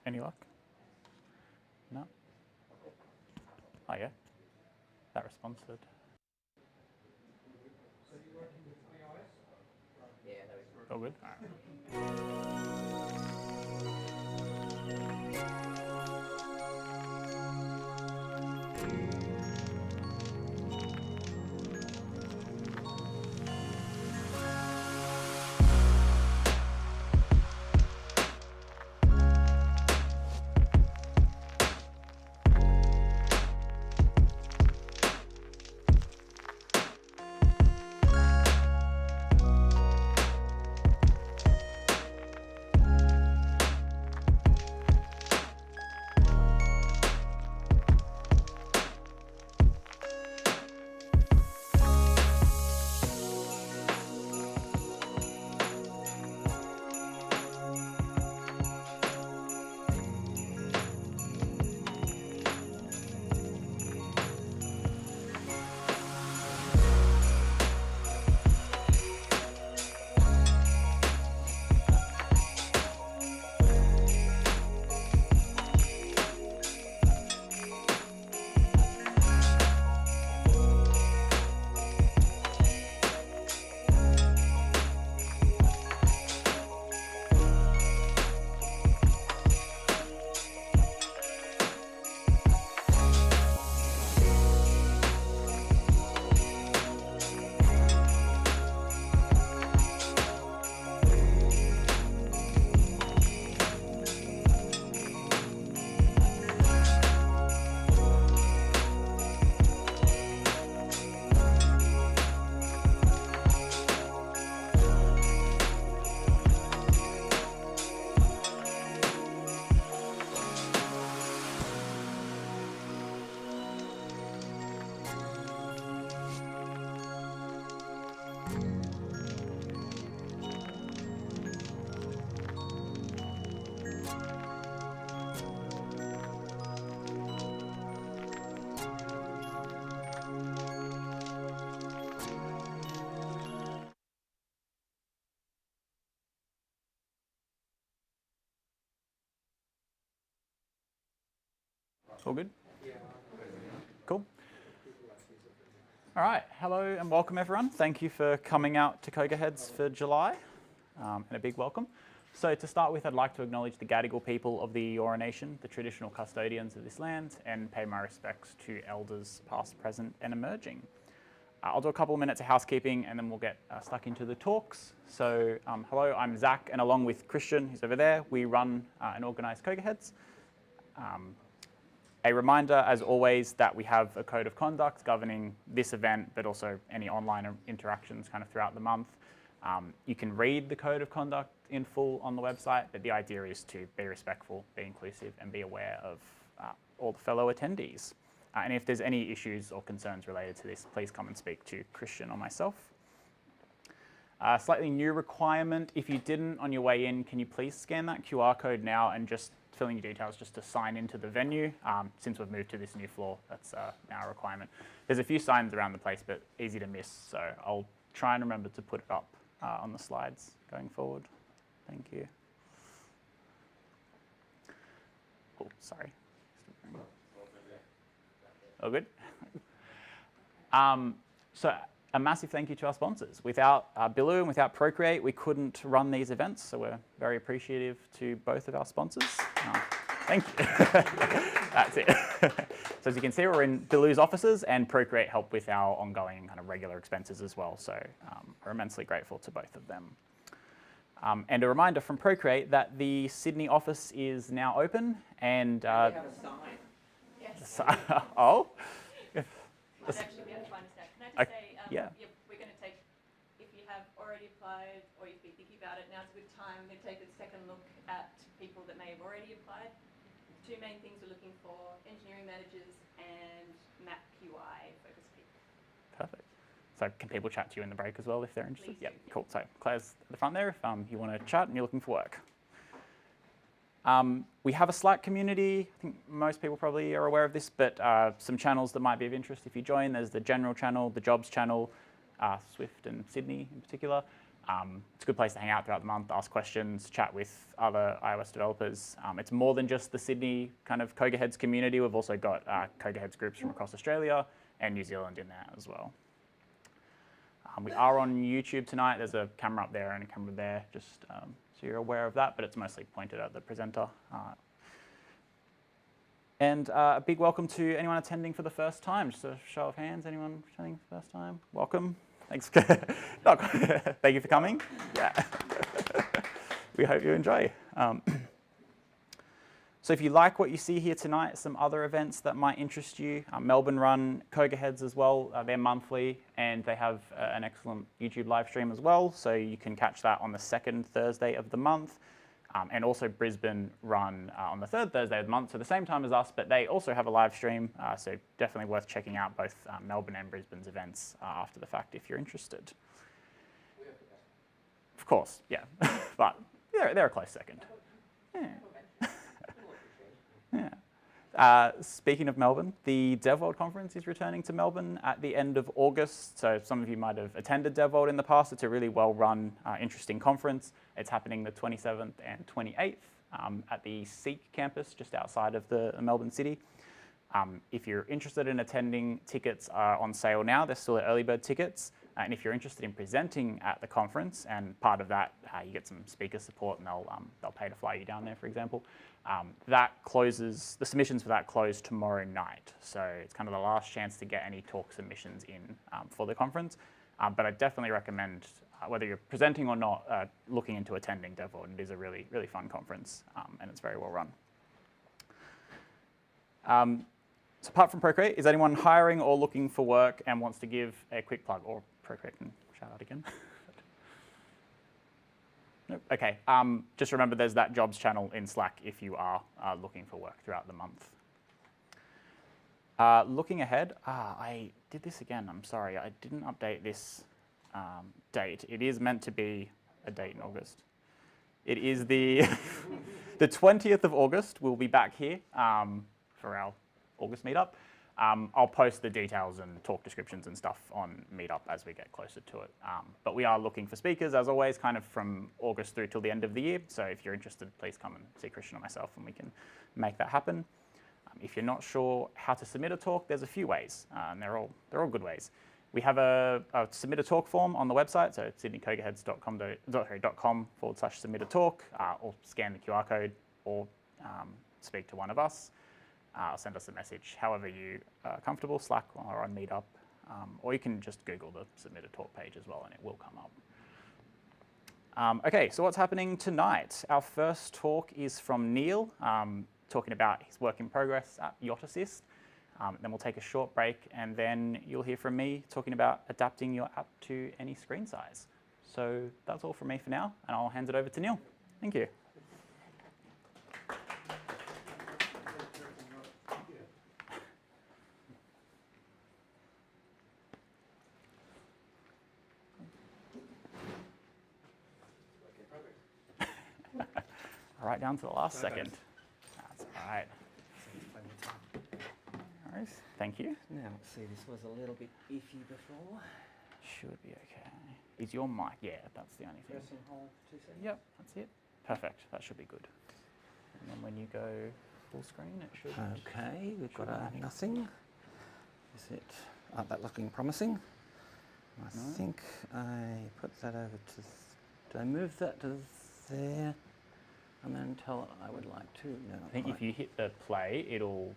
Any luck? No? Oh yeah, that response did. All good? All right. All good? Cool. All right, hello and welcome everyone. Thank you for coming out to CocoaHeads for July, and a big welcome. So to start with, I'd like to acknowledge the Gadigal people of the Eora Nation, the traditional custodians of this land, and pay my respects to elders past, present, and emerging. I'll do a couple of minutes of housekeeping and then we'll get stuck into the talks. So hello, I'm Zach, and along with Christian, who's over there, we run and organise CocoaHeads. A reminder, as always, that we have a code of conduct governing this event, but also any online interactions kind of throughout the month. You can read the code of conduct in full on the website, but the idea is to be respectful, be inclusive, and be aware of all the fellow attendees. And if there's any issues or concerns related to this, please come and speak to Christian or myself. Slightly new requirement, if you didn't on your way in, can you please scan that QR code now and just fill in your details just to sign into the venue. Since we've moved to this new floor, that's now a requirement. There's a few signs around the place, but easy to miss, so I'll try and remember to put it up on the slides going forward. Thank you. Oh, sorry. All good? So a massive thank you to our sponsors. Without Billu and without Procreate, we couldn't run these events, so we're very appreciative to both of our sponsors. Thank you. That's it. So as you can see, we're in Billu's offices, and Procreate help with our ongoing kind of regular expenses as well, so we're immensely grateful to both of them. And a reminder from Procreate that the Sydney office is now open, and we have a sign. Yes. Oh. Might actually be able to find us now. Can I just say, yeah. We're going to take, if you have already applied or you've been thinking about it, now's a good time. We're going to take a second look at people that may have already applied. Two main things we're looking for: engineering managers and map QI focus people. Perfect. So can people chat to you in the break as well if they're interested? Please Yep, do. cool. So Claire's at the front there if you want to chat and you're looking for work. We have a Slack community. I think most people probably are aware of this, but some channels that might be of interest if you join. There's the general channel, the jobs channel, Swift and Sydney in particular. It's a good place to hang out throughout the month, ask questions, chat with other iOS developers. It's more than just the Sydney kind of CocoaHeads community. We've also got CocoaHeads groups from across Australia and New Zealand in there as well. We are on YouTube tonight. There's a camera up there and a camera there, just so you're aware of that, but it's mostly pointed at the presenter. And a big welcome to anyone attending for the first time. Just a show of hands, anyone attending for the first time? Welcome. Thanks. Thank you for coming. Yeah. We hope you enjoy. So if you like what you see here tonight, some other events that might interest you, Melbourne run CocoaHeads as well. They're monthly, and they have an excellent YouTube live stream as well. So you can catch that on the second Thursday of the month. And also Brisbane run on the third Thursday of the month, so the same time as us, but they also have a live stream. So definitely worth checking out both Melbourne and Brisbane's events after the fact if you're interested. Of course, yeah. But they're a close second. Yeah. Yeah. Speaking of Melbourne, the DevWorld conference is returning to Melbourne at the end of August. So some of you might have attended DevWorld in the past. It's a really well-run, interesting conference. It's happening the 27th and 28th at the Seek campus just outside of the Melbourne city. If you're interested in attending, tickets are on sale now. They're still at early bird tickets. And if you're interested in presenting at the conference, and part of that, you get some speaker support, and they'll pay to fly you down there, for example. That closes, the submissions for that close tomorrow night. So it's kind of the last chance to get any talk submissions in for the conference. But I definitely recommend, whether you're presenting or not, looking into attending DevWorld. It is a really, really fun conference, and it's very well run. So apart from Procreate, is anyone hiring or looking for work and wants to give a quick plug? Or Procreate can shout out again. Nope. Okay, just remember there's that jobs channel in Slack if you are looking for work throughout the month. Looking ahead, I did this again, I'm sorry. I didn't update this date. It is meant to be a date in August. It is the 20th of August. We'll be back here for our August meetup. I'll post the details and talk descriptions and stuff on Meetup as we get closer to it. But we are looking for speakers, as always, kind of from August through till the end of the year. So if you're interested, please come and see Christian or myself, and we can make that happen. If you're not sure how to submit a talk, there's a few ways, and they're all good ways. We have a submit a talk form on the website, so sydneycocoaheads.com/submit a talk, or scan the QR code, or speak to one of us. Send us a message, however you are comfortable, Slack or on Meetup, or you can just Google the Submit a Talk page as well, and it will come up. Okay, so what's happening tonight? Our first talk is from Neil, talking about his work in progress at Yacht Assist. Then we'll take a short break, and then you'll hear from me talking about adapting your app to any screen size. So that's all from me for now, and I'll hand it over to Neil. Thank you. Right down to the last second. That's all right. No worries. Thank you. Now, let's see, this was a little bit iffy before. Should be okay. Is your mic? Yeah, that's the only thing. Press and hold 2 seconds. Yep, that's it. Perfect. That should be good. And then when you go full screen, it should. Okay, we've got a nothing. Is it? Aren't that looking promising? I think I put that over to. Did I move that to there? And then tell it I would like to. No, I think if you hit the play, it'll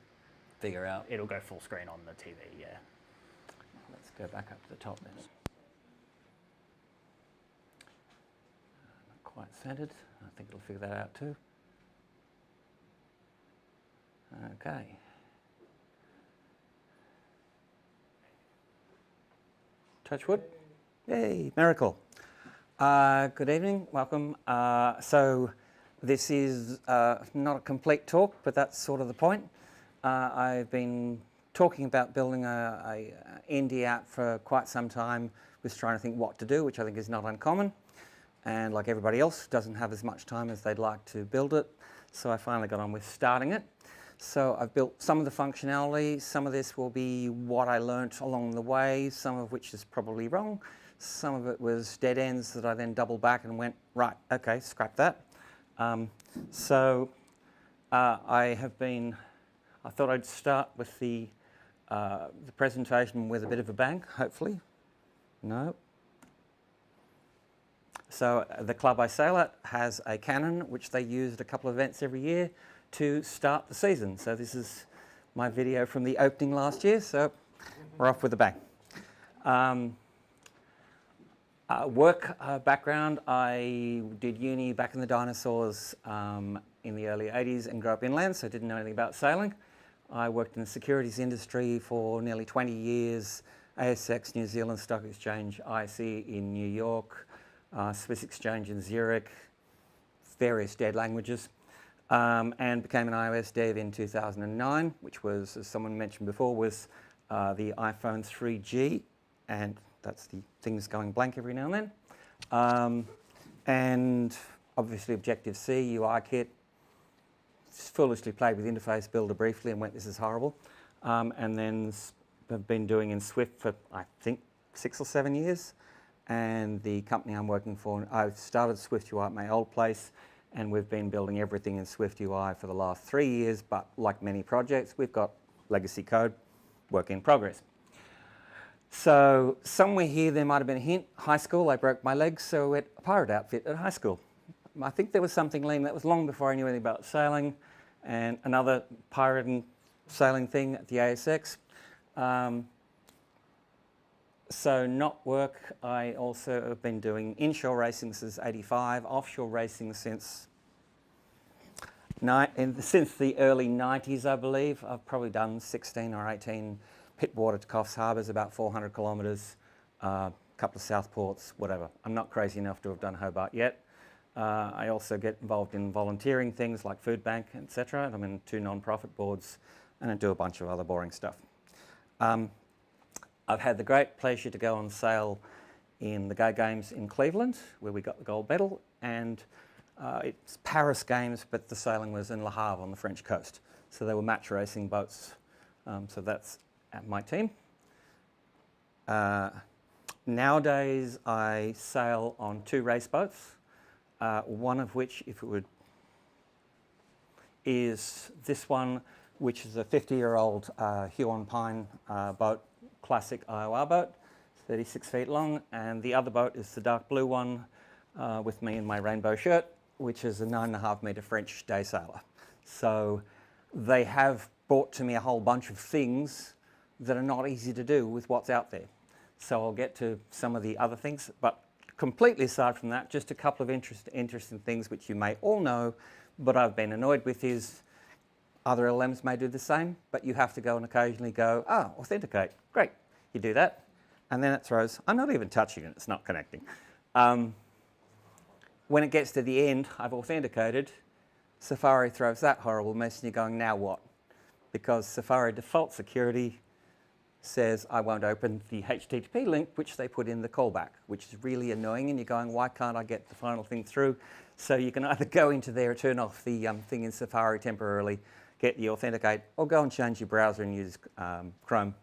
figure out. It'll go full screen on the TV. Yeah. Let's go back up to the top then. Not quite centered. I think it'll figure that out too. Okay. Touch wood. Yay, miracle. Good evening, welcome. So this is not a complete talk, but that's sort of the point. I've been talking about building a indie app for quite some time, was trying to think what to do, which I think is not uncommon. And like everybody else, doesn't have as much time as they'd like to build it. So I finally got on with starting it. So I've built some of the functionality. Some of this will be what I learnt along the way, some of which is probably wrong. Some of it was dead ends that I then doubled back and went, right, okay, scrap that. I thought I'd start with the presentation with a bit of a bang, hopefully. No. So the club I sail at has a cannon, which they use at a couple of events every year to start the season. So this is my video from the opening last year, so we're off with a bang. Work background, I did uni back in the dinosaurs in the early 80s and grew up inland, so I didn't know anything about sailing. I worked in the securities industry for nearly 20 years, ASX, New Zealand Stock Exchange, ISE in New York, Swiss Exchange in Zurich, various dead languages, and became an iOS dev in 2009, which was, as someone mentioned before, was the iPhone 3G, and that's the things going blank every now and then. And obviously Objective-C, UIKit, foolishly played with Interface Builder briefly and went, this is horrible. And then I've been doing in Swift for, I think, 6 or 7 years. And the company I'm working for, I've started Swift UI at my old place, and we've been building everything in Swift UI for the last 3 years, but like many projects, we've got legacy code, work in progress. So somewhere here there might have been a hint. High school, I broke my legs, so I went a pirate outfit at high school. I think there was something lean. That was long before I knew anything about sailing, and another pirate and sailing thing at the ASX. So not work, I also have been doing inshore racing since '85, offshore racing since the early 90s, I believe. I've probably done 16 or 18 pit water to Coffs Harbours, about 400 kilometres, a couple of south ports, whatever. I'm not crazy enough to have done Hobart yet. I also get involved in volunteering things like Food Bank, etc. I'm in 2 non-profit boards, and I do a bunch of other boring stuff. I've had the great pleasure to go on sail in the Go Games in Cleveland, where we got the gold medal, and it's Paris Games, but the sailing was in Le Havre on the French coast. So they were match racing boats. So that's my team. Nowadays, I sail on 2 race boats, one of which, if it would, is this one, which is a 50-year-old Huon Pine boat, classic IOR boat, 36 feet long, and the other boat is the dark blue one with me in my rainbow shirt, which is a 9.5 metre French day sailor. So they have brought to me a whole bunch of things that are not easy to do with what's out there. So I'll get to some of the other things, but completely aside from that, just a couple of interesting things which you may all know, but I've been annoyed with is other LLMs may do the same, but you have to go and occasionally go, oh, authenticate, great. You do that, and then it throws, I'm not even touching it, it's not connecting. When it gets to the end, I've authenticated, Safari throws that horrible mess, and you're going, now what? Because Safari default security says I won't open the HTTP link which they put in the callback, which is really annoying, and you're going, why can't I get the final thing through? So you can either go into there, turn off the thing in Safari temporarily, get the authenticate, or go and change your browser and use Chrome,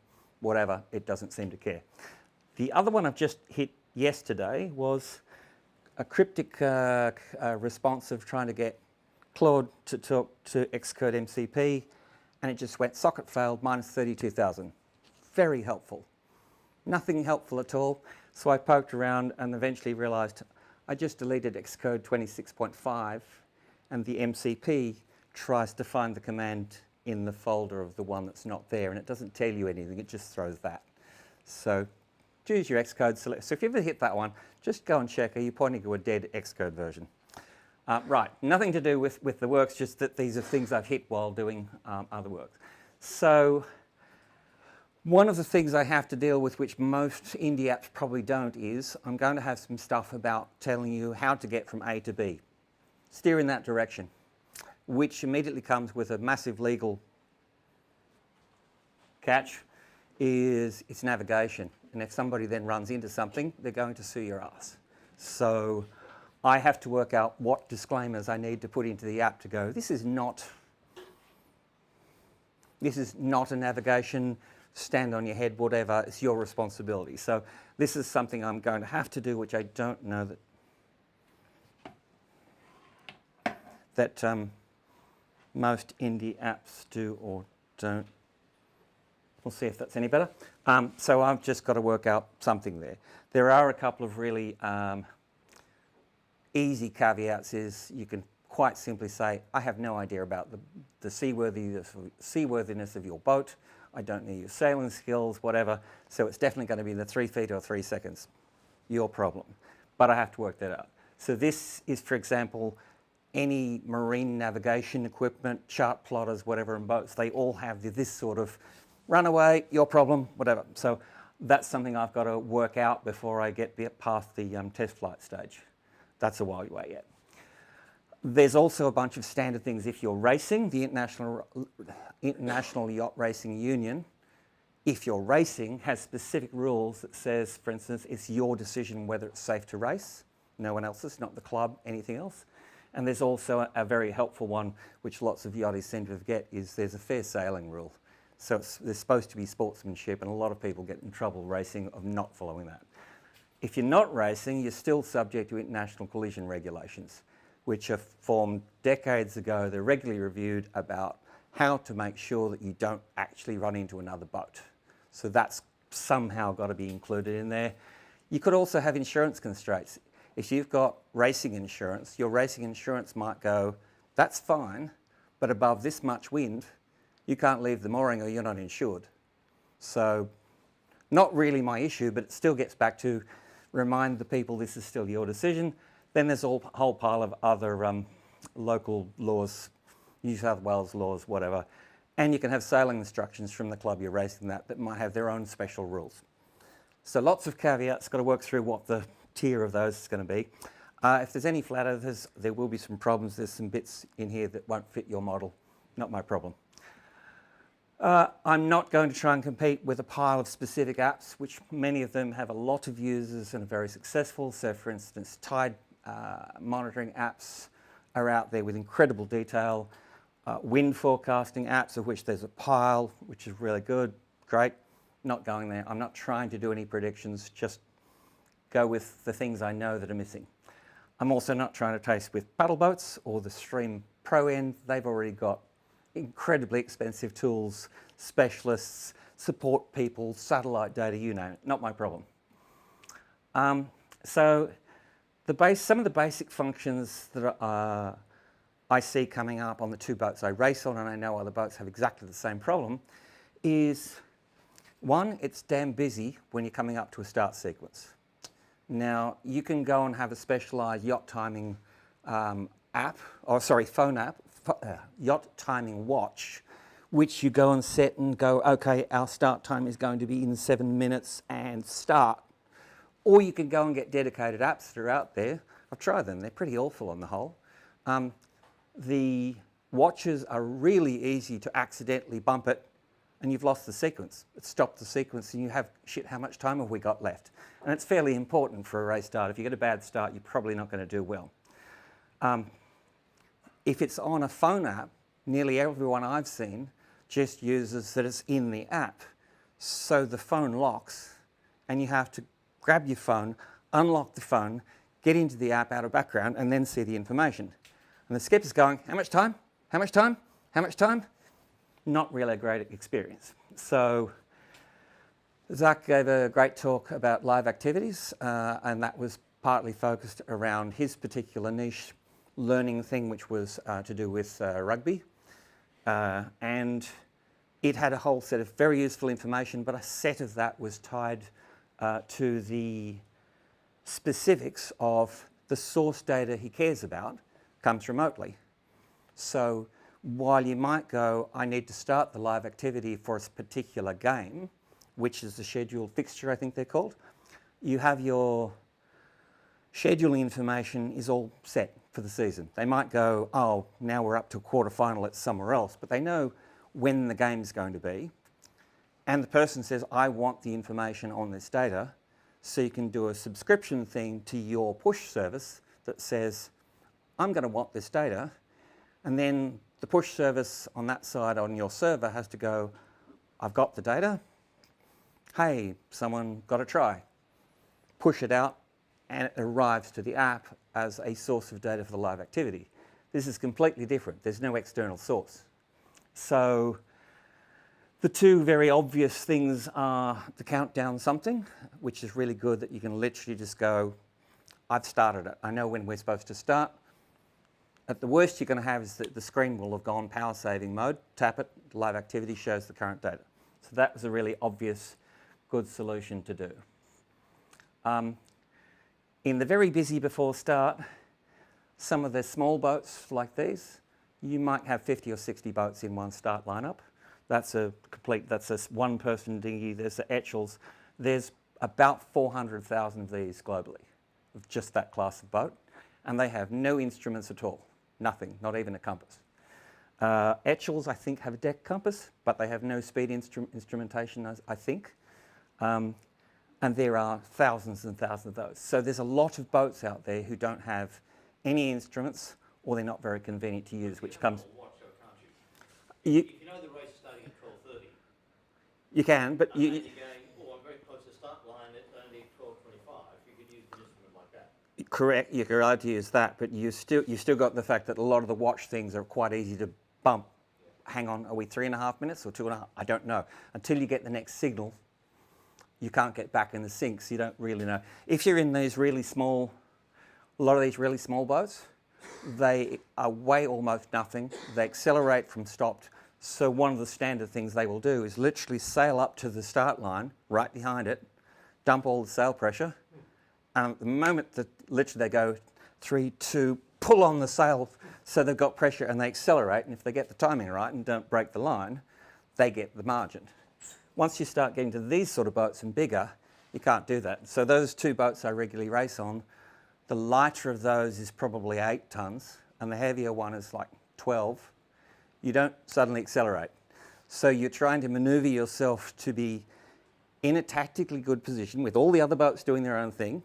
whatever, it doesn't seem to care. The other one I've just hit yesterday was a cryptic response of trying to get Claude to talk to Xcode MCP, and it just went socket failed, minus 32,000. Very helpful. Nothing helpful at all. So I poked around and eventually realized I just deleted Xcode 26.5, and the MCP tries to find the command in the folder of the one that's not there, and it doesn't tell you anything, it just throws that. So choose your Xcode select. So if you ever hit that one, just go and check, are you pointing to a dead Xcode version? Right, nothing to do with the works, just that these are things I've hit while doing other work. So one of the things I have to deal with, which most indie apps probably don't, is I'm going to have some stuff about telling you how to get from A to B. Steer in that direction, which immediately comes with a massive legal catch, is it's navigation. And if somebody then runs into something, they're going to sue your ass. So I have to work out what disclaimers I need to put into the app to go, this is not a navigation, stand on your head, whatever, it's your responsibility. So This is something I'm going to have to do, which I don't know that most indie apps do or don't. We'll see if that's any better. So I've just got to work out something there. There are a couple of really easy caveats. Is you can quite simply say, I have no idea about the seaworthiness of your boat. I don't know your sailing skills, whatever. So it's definitely going to be the 3 feet or 3 seconds. Your problem. But I have to work that out. So this is, for example, any marine navigation equipment, chart plotters, whatever, in boats. They all have this sort of run away, your problem, whatever. So that's something I've got to work out before I get past the test flight stage. That's a while away yet. There's also a bunch of standard things. If you're racing, the International Yacht Racing Union, if you're racing, has specific rules that says, for instance, it's your decision whether it's safe to race. No one else's, not the club, anything else. And there's also a very helpful one, which lots of yachties seem to forget, is there's a fair sailing rule. So there's supposed to be sportsmanship, and a lot of people get in trouble racing of not following that. If you're not racing, you're still subject to international collision regulations, which are formed decades ago. They're regularly reviewed about how to make sure that you don't actually run into another boat. So that's somehow got to be included in there. You could also have insurance constraints. If you've got racing insurance, your racing insurance might go, that's fine, but above this much wind, you can't leave the mooring or you're not insured. So not really my issue, but it still gets back to remind the people this is still your decision. Then there's a whole pile of other local laws, New South Wales laws, whatever. And you can have sailing instructions from the club you're racing that might have their own special rules. So lots of caveats, got to work through what the tier of those is going to be. If there's any flat earthers, there will be some problems. There's some bits in here that won't fit your model. Not my problem. I'm not going to try and compete with a pile of specific apps, which many of them have a lot of users and are very successful. So for instance, tide monitoring apps are out there with incredible detail. Wind forecasting apps, of which there's a pile, which is really good, great. Not going there. I'm not trying to do any predictions, just go with the things I know that are missing. I'm also not trying to taste with paddle boats or the Stream Pro end. They've already got incredibly expensive tools, specialists, support people, satellite data, you name it. Not my problem. So some of the basic functions that I see coming up on the 2 boats I race on, and I know other boats have exactly the same problem, is one, it's damn busy when you're coming up to a start sequence. Now, you can go and have a specialised yacht timing phone app, yacht timing watch, which you go and set and go, okay, our start time is going to be in 7 minutes and start. Or you can go and get dedicated apps that are out there. I've tried them, they're pretty awful on the whole. The watches are really easy to accidentally bump it and you've lost the sequence. It stopped the sequence and you have, shit, how much time have we got left? And it's fairly important for a race start. If you get a bad start, you're probably not going to do well. If it's on a phone app, nearly everyone I've seen just uses that it's in the app. So the phone locks and you have to grab your phone, unlock the phone, get into the app out of background and then see the information. And the skipper's going, how much time? How much time? How much time? Not really a great experience. So Zach gave a great talk about live activities and that was partly focused around his particular niche learning thing, which was to do with rugby. And it had a whole set of very useful information, but a set of that was tied to the specifics of the source data he cares about comes remotely. So while you might go, I need to start the live activity for a particular game, which is the scheduled fixture, I think they're called, you have your scheduling information is all set for the season. They might go, oh, now we're up to a quarter final, it's somewhere else, but they know when the game's going to be. And the person says, I want the information on this data, so you can do a subscription thing to your push service that says, I'm going to want this data, and then the push service on that side on your server has to go, I've got the data. Hey, someone got a try. push it out, and it arrives to the app as a source of data for the live activity. This is completely different. There's no external source. So the two very obvious things are to count down something, which is really good that you can literally just go, I've started it. I know when we're supposed to start. At the worst you're going to have is that the screen will have gone power saving mode. Tap it, live activity shows the current data. So that was a really obvious, good solution to do. In the very busy before start, some of the small boats like these, you might have 50 or 60 boats in one start lineup. That's a one person dinghy. There's the Etchells. There's about 400,000 of these globally, of just that class of boat. And they have no instruments at all. Nothing, not even a compass. Etchells, I think, have a deck compass, but they have no speed instrumentation, I think. And there are thousands and thousands of those. So there's a lot of boats out there who don't have any instruments, or they're not very convenient to use, which comes... If you know the race is starting at 12:30... You can, but and you're going, oh, I'm very close to the start line at only 12:25, you could use an instrument like that. Correct, you're allowed to use that, but you still got the fact that a lot of the watch things are quite easy to bump. Hang on, are we 3.5 minutes or 2.5? I don't know. Until you get the next signal, you can't get back in the sync, so you don't really know. If you're in these really small, a lot of these really small boats, they are weigh almost nothing. They accelerate from stopped. So one of the standard things they will do is literally sail up to the start line, right behind it, dump all the sail pressure, and at the moment that literally they go 3, 2, pull on the sail, so they've got pressure and they accelerate, and if they get the timing right and don't break the line, they get the margin. Once you start getting to these sort of boats and bigger, you can't do that. So those two boats I regularly race on, the lighter of those is probably 8 tons, and the heavier one is like 12. You don't suddenly accelerate. So you're trying to maneuver yourself to be in a tactically good position with all the other boats doing their own thing,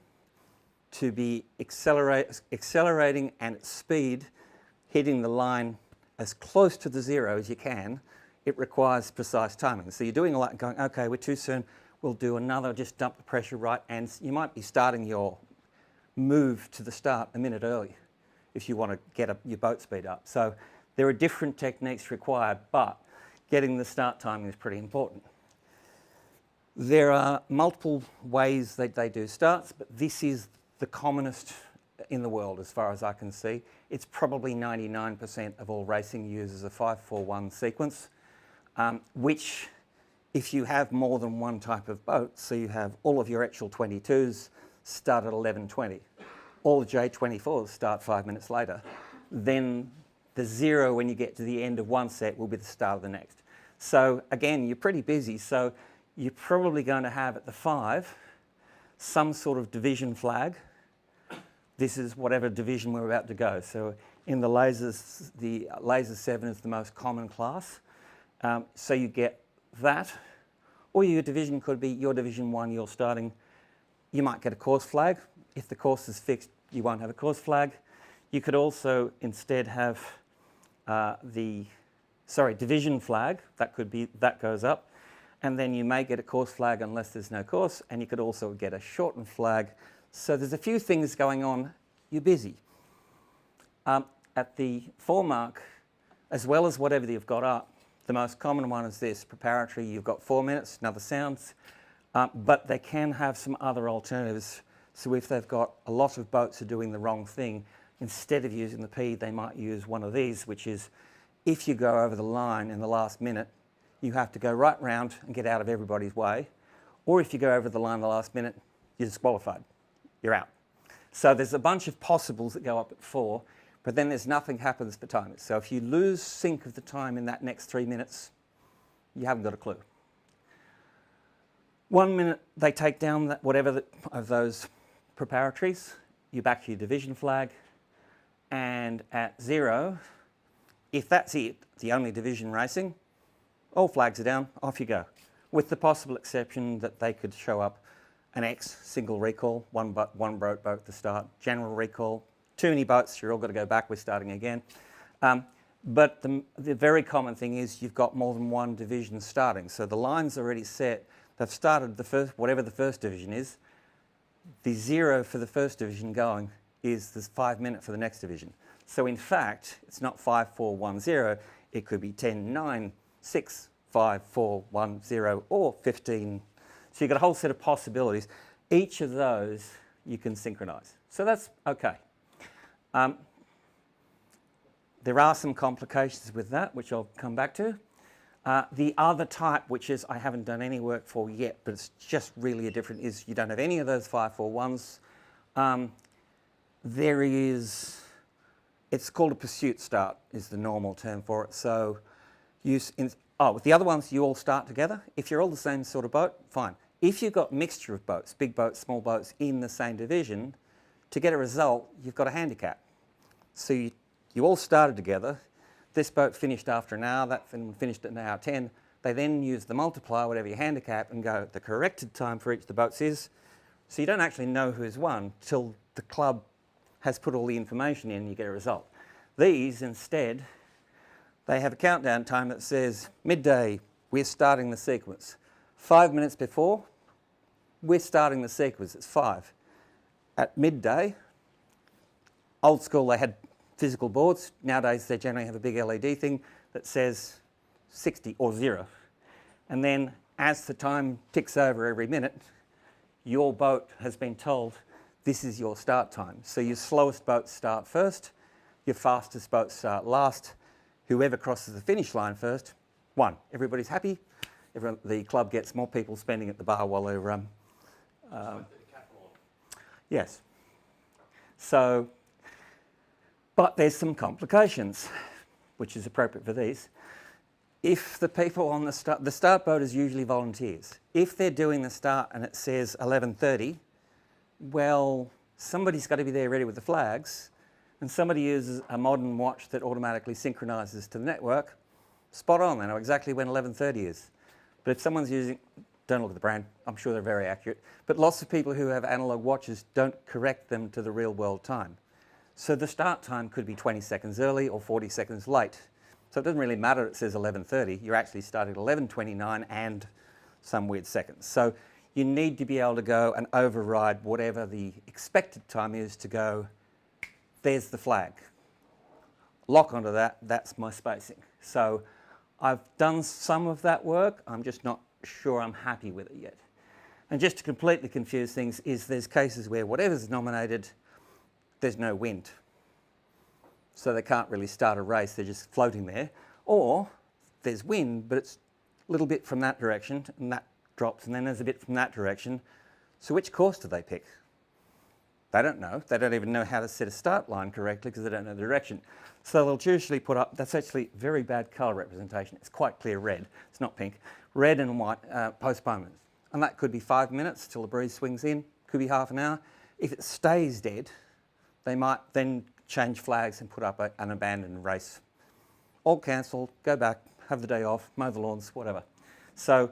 to be accelerating and at speed, hitting the line as close to the zero as you can. It requires precise timing. So you're doing a lot and going, okay, we're too soon, we'll do another, just dump the pressure right, and you might be starting your move to the start a minute early if you want to get your boat speed up. So there are different techniques required, but getting the start timing is pretty important. There are multiple ways that they do starts, but this is the commonest in the world as far as I can see. It's probably 99% of all racing uses a 5-4-1 sequence, which if you have more than one type of boat, so you have all of your Etchell 22s start at 11:20, all the J24s start 5 minutes later, then the zero when you get to the end of one set will be the start of the next. So again, you're pretty busy, so you're probably going to have at the 5 some sort of division flag. This is whatever division we're about to go. So in the lasers, the laser 7 is the most common class. So you get that, or your division could be your division 1, you're starting. You might get a course flag. If the course is fixed, you won't have a course flag. You could also instead have division flag. That goes up. And then you may get a course flag unless there's no course, and you could also get a shortened flag. So there's a few things going on. You're busy. At the 4 mark, as well as whatever you've got up, the most common one is this, preparatory. You've got 4 minutes, another sounds, but they can have some other alternatives. So if they've got a lot of boats who are doing the wrong thing, instead of using the P, they might use one of these, which is if you go over the line in the last minute, you have to go right round and get out of everybody's way. Or if you go over the line in the last minute, you're disqualified. You're out. So there's a bunch of possibles that go up at 4, but then there's nothing happens for time. So if you lose sync of the time in that next 3 minutes, you haven't got a clue. 1 minute, they take down whatever of those preparatories, you back to your division flag, and at 0, if that's it, the only division racing, all flags are down, off you go. With the possible exception that they could show up an X, single recall, one boat at the start, general recall, too many boats, you're all got to go back, we're starting again. But the very common thing is you've got more than one division starting. So the line's already set, they've started the first, whatever the first division is, the 0 for the first division going is the 5 minute for the next division. So in fact, it's not 5, 4, 1, 0. It could be 10, 9, 6, 5, 4, 1, 0, or 15. So you've got a whole set of possibilities. Each of those you can synchronize. So that's okay. There are some complications with that, which I'll come back to. The other type, which is I haven't done any work for yet, but it's just really a different, is you don't have any of those 5, 4, 1s. There is, it's called a pursuit start, is the normal term for it. So, with the other ones, you all start together. If you're all the same sort of boat, fine. If you've got a mixture of boats, big boats, small boats, in the same division, to get a result, you've got a handicap. So you all started together. This boat finished after an hour, that finished at an hour 10. They then use the multiplier, whatever your handicap, and go, the corrected time for each of the boats is. So you don't actually know who's won till the club has put all the information in and you get a result. These, instead, they have a countdown time that says, midday, we're starting the sequence. 5 minutes before, we're starting the sequence, it's 5. At midday, old school, they had physical boards. Nowadays, they generally have a big LED thing that says 60 or 0. And then as the time ticks over every minute, your boat has been told this is your start time. So your slowest boats start first, your fastest boats start last. Whoever crosses the finish line first, won. Everybody's happy. The club gets more people spending at the bar while they're... yes. So, but there's some complications, which is appropriate for these. If the people on the start boat is usually volunteers. If they're doing the start and it says 11:30, well, somebody's got to be there ready with the flags, and somebody uses a modern watch that automatically synchronises to the network. Spot on, they know exactly when 11:30 is. But if someone's using, don't look at the brand, I'm sure they're very accurate, but lots of people who have analog watches don't correct them to the real world time. So the start time could be 20 seconds early or 40 seconds late. So it doesn't really matter it says 11:30, you're actually starting at 11:29 and some weird seconds. So you need to be able to go and override whatever the expected time is to go, there's the flag. Lock onto that, that's my spacing. So I've done some of that work, I'm just not sure I'm happy with it yet. And just to completely confuse things is there's cases where whatever's nominated, there's no wind. So they can't really start a race, they're just floating there. Or there's wind, but it's a little bit from that direction, and that drops, and then there's a bit from that direction. So which course do they pick? They don't know. They don't even know how to set a start line correctly because they don't know the direction. So they'll usually put up, that's actually very bad colour representation. It's quite clear red, it's not pink. Red and white postponements. And that could be 5 minutes till the breeze swings in, could be half an hour. If it stays dead, they might then change flags and put up an abandoned race. All cancelled, go back, have the day off, mow the lawns, whatever. So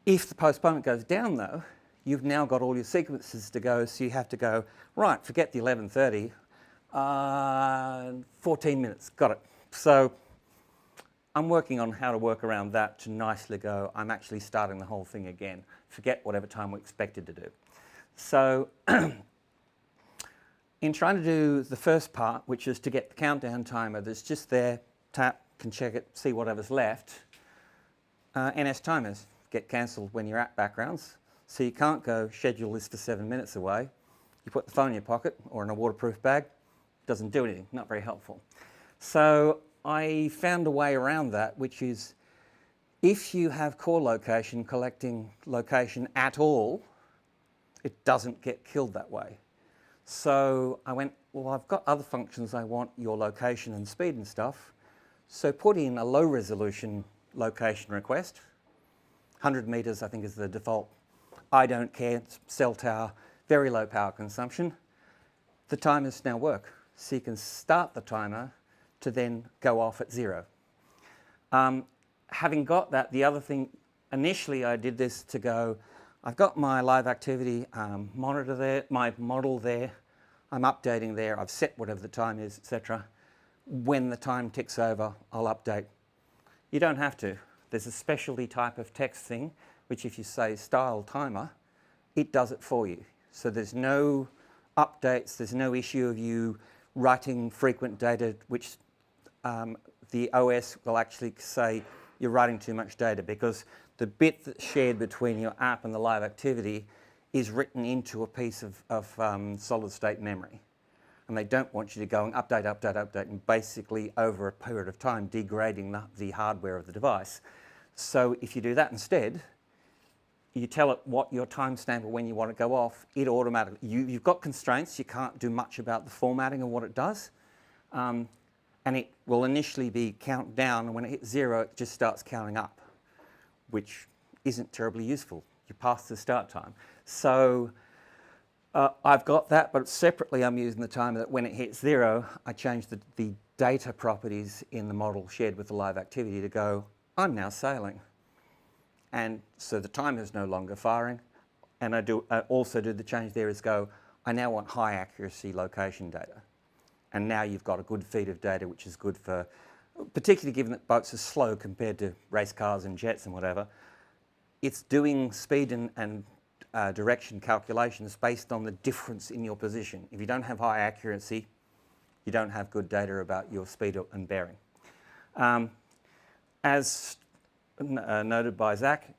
if the postponement goes down though, you've now got all your sequences to go, so you have to go, right, forget the 11:30, 14 minutes, got it. So I'm working on how to work around that to nicely go, I'm actually starting the whole thing again. Forget whatever time we're expected to do. So in trying to do the first part, which is to get the countdown timer that's just there, tap, can check it, see whatever's left, NS timers get cancelled when you're at backgrounds. So you can't go schedule this for 7 minutes away. You put the phone in your pocket or in a waterproof bag, doesn't do anything, not very helpful. So I found a way around that, which is if you have core location collecting location at all, it doesn't get killed that way. So I went, well, I've got other functions I want your location and speed and stuff. So put in a low resolution location request. 100 meters, I think, is the default. I don't care, cell tower, very low power consumption. The timers now work. So you can start the timer to then go off at 0. Having got that, the other thing, initially I did this to go, I've got my live activity monitor there, my model there, I'm updating there, I've set whatever the time is, etc. When the time ticks over, I'll update. You don't have to. There's a specialty type of text thing, which if you say style timer, it does it for you. So there's no updates, there's no issue of you writing frequent data, which the OS will actually say you're writing too much data, because the bit that's shared between your app and the live activity is written into a piece of solid state memory. And they don't want you to go and update, update, update, and basically over a period of time degrading the hardware of the device. So if you do that instead, you tell it what your timestamp or when you want to go off, it automatically, you've got constraints, you can't do much about the formatting of what it does. And it will initially be count down, and when it hits 0, it just starts counting up, which isn't terribly useful. You're past the start time. So I've got that, but separately I'm using the timer that when it hits 0, I change the data properties in the model shared with the live activity to go, I'm now sailing. And so the timer is no longer firing. And I also do the change there is go, I now want high accuracy location data. And now you've got a good feed of data, which is good for, particularly given that boats are slow compared to race cars and jets and whatever, it's doing speed and direction calculations based on the difference in your position. If you don't have high accuracy, you don't have good data about your speed and bearing. As noted by Zach,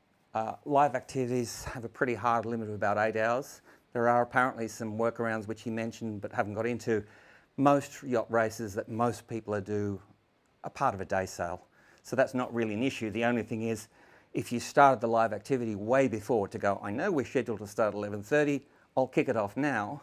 live activities have a pretty hard limit of about 8 hours. There are apparently some workarounds which he mentioned but haven't got into. Most yacht races that most people do are part of a day sail. So that's not really an issue. The only thing is, if you started the live activity way before to go, I know we're scheduled to start at 11:30, I'll kick it off now,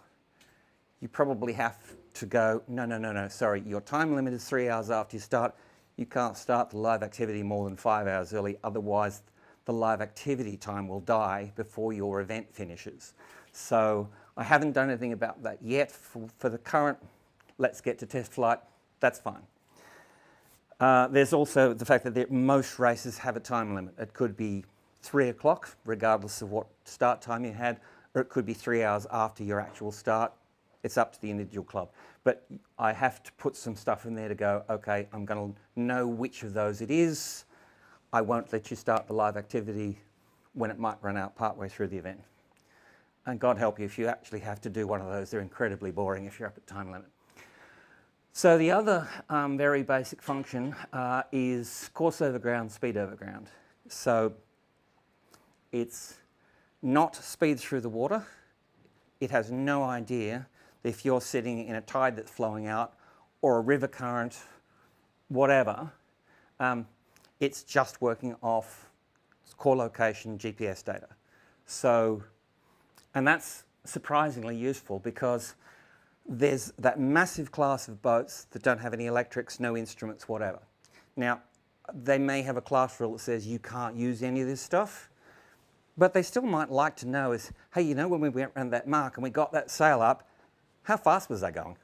you probably have to go, no, sorry, your time limit is 3 hours after you start. You can't start the live activity more than 5 hours early, otherwise the live activity time will die before your event finishes. So I haven't done anything about that yet. For the current, let's get to test flight, that's fine. There's also the fact that most races have a time limit. It could be 3 o'clock, regardless of what start time you had, or it could be 3 hours after your actual start. It's up to the individual club. But I have to put some stuff in there to go, okay, I'm going to know which of those it is. I won't let you start the live activity when it might run out partway through the event. And God help you if you actually have to do one of those. They're incredibly boring if you're up at time limit. So the other very basic function is course over ground, speed over ground. So it's not speed through the water. It has no idea if you're sitting in a tide that's flowing out or a river current, whatever. It's just working off core location GPS data. So, and that's surprisingly useful because there's that massive class of boats that don't have any electrics, no instruments, whatever. Now, they may have a class rule that says you can't use any of this stuff, but they still might like to know is, hey, you know, when we went around that mark and we got that sail up, how fast was I going?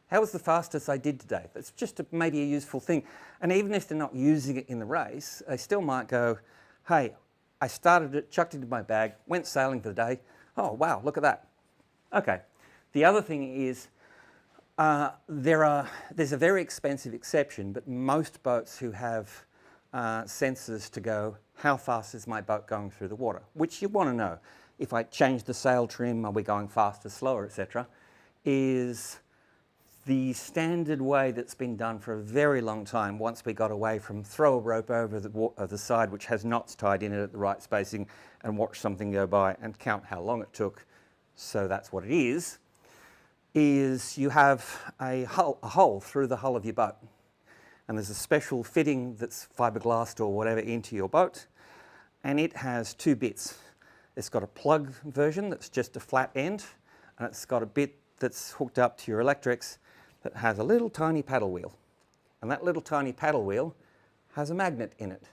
How was the fastest I did today? That's just maybe a useful thing. And even if they're not using it in the race, they still might go, hey, I started it, chucked it into my bag, went sailing for the day. Oh, wow, look at that. Okay. The other thing is there's a very expensive exception, but most boats who have sensors to go, how fast is my boat going through the water? Which you want to know. If I change the sail trim, are we going faster, slower, etc., is the standard way that's been done for a very long time. Once we got away from throw a rope over the side which has knots tied in it at the right spacing and watch something go by and count how long it took, so that's what it is you have a hole through the hull of your boat. And there's a special fitting that's fiberglassed or whatever into your boat, and it has two bits. It's got a plug version that's just a flat end, and it's got a bit that's hooked up to your electrics that has a little tiny paddle wheel. And that little tiny paddle wheel has a magnet in it.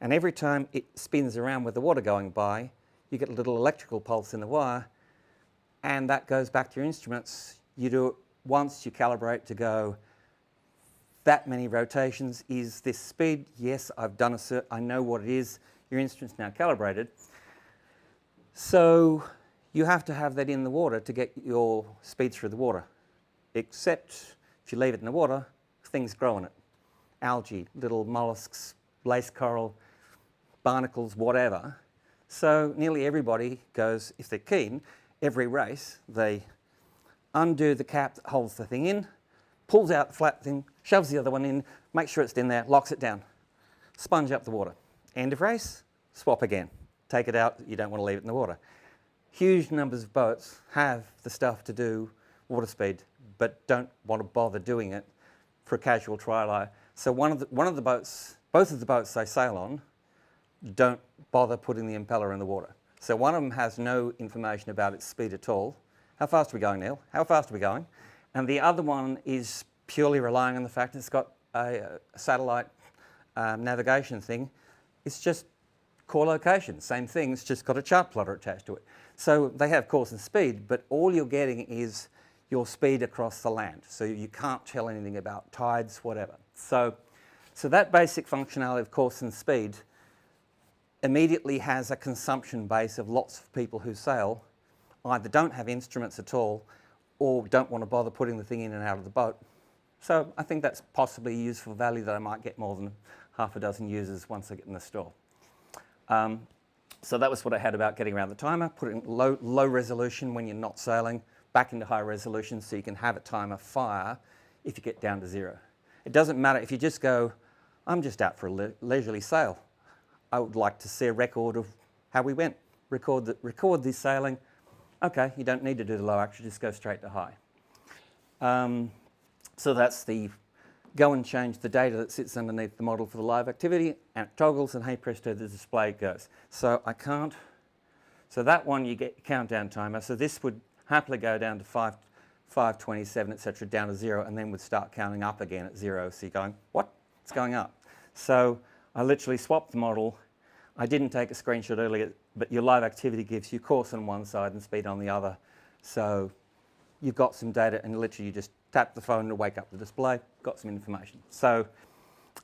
And every time it spins around with the water going by, you get a little electrical pulse in the wire, and that goes back to your instruments. You do it once, you calibrate to go, that many rotations is this speed. Yes, I've done I know what it is. Your instrument's now calibrated. So you have to have that in the water to get your speed through the water. Except if you leave it in the water, things grow in it. Algae, little mollusks, lace coral, barnacles, whatever. So nearly everybody goes, if they're keen, every race, they undo the cap that holds the thing in, pulls out the flat thing, shoves the other one in, makes sure it's in there, locks it down, sponge up the water. End of race, swap again. Take it out, you don't want to leave it in the water. Huge numbers of boats have the stuff to do water speed, but don't want to bother doing it for a casual trial. So one of the boats, both of the boats they sail on, don't bother putting the impeller in the water. So one of them has no information about its speed at all. How fast are we going, Neil? How fast are we going? And the other one is purely relying on the fact it's got a satellite navigation thing. It's just core location, same thing, it's just got a chart plotter attached to it. So they have course and speed, but all you're getting is your speed across the land. So you can't tell anything about tides, whatever. So that basic functionality of course and speed immediately has a consumption base of lots of people who sail, either don't have instruments at all or don't want to bother putting the thing in and out of the boat. So I think that's possibly a useful value that I might get more than half a dozen users once I get in the store. So that was what I had about getting around the timer, put it in low resolution when you're not sailing, back into high resolution so you can have a timer fire if you get down to 0. It doesn't matter if you just go, I'm just out for a leisurely sail. I would like to see a record of how we went. Record this sailing. Okay, you don't need to do the low action, just go straight to high. So that's the go and change the data that sits underneath the model for the live activity, and it toggles, and hey presto, the display goes. So I can't, so that one you get countdown timer. So this would happily go down to 5:27, etc., down to 0, and then would start counting up again at 0. So you're going, what? It's going up. So I literally swapped the model. I didn't take a screenshot earlier, but your live activity gives you course on one side and speed on the other. So you've got some data, and literally you just tap the phone to wake up the display, got some information. So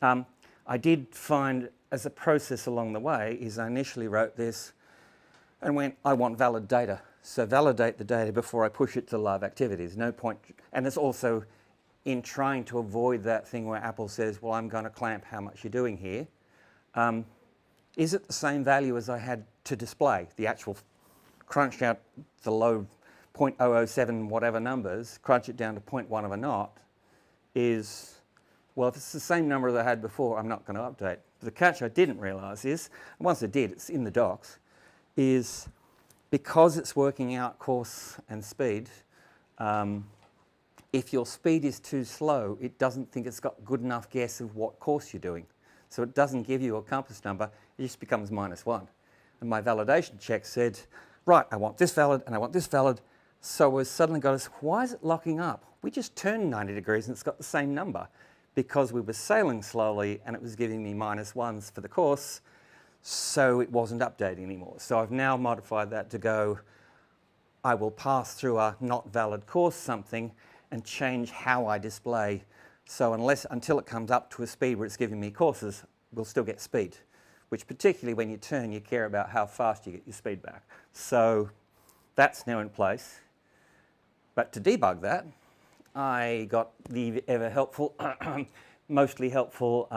I did find as a process along the way is I initially wrote this and went, I want valid data. So validate the data before I push it to live activities. No point, and it's also in trying to avoid that thing where Apple says, well, I'm going to clamp how much you're doing here. Is it the same value as I had to display? The actual crunch out the low 0.007 whatever numbers, crunch it down to 0.1 of a knot is, well, if it's the same number that I had before, I'm not going to update. The catch I didn't realise is, and once I did, it's in the docs, is because it's working out course and speed, if your speed is too slow, it doesn't think it's got good enough guess of what course you're doing. So it doesn't give you a compass number, it just becomes -1. And my validation check said, right, I want this valid and I want this valid. So we suddenly got us, why is it locking up? We just turned 90 degrees and it's got the same number because we were sailing slowly and it was giving me -1s for the course, so it wasn't updating anymore. So I've now modified that to go, I will pass through a not valid course something and change how I display. So until it comes up to a speed where it's giving me courses, we'll still get speed, which particularly when you turn, you care about how fast you get your speed back. So that's now in place. But to debug that, I got the ever helpful, mostly helpful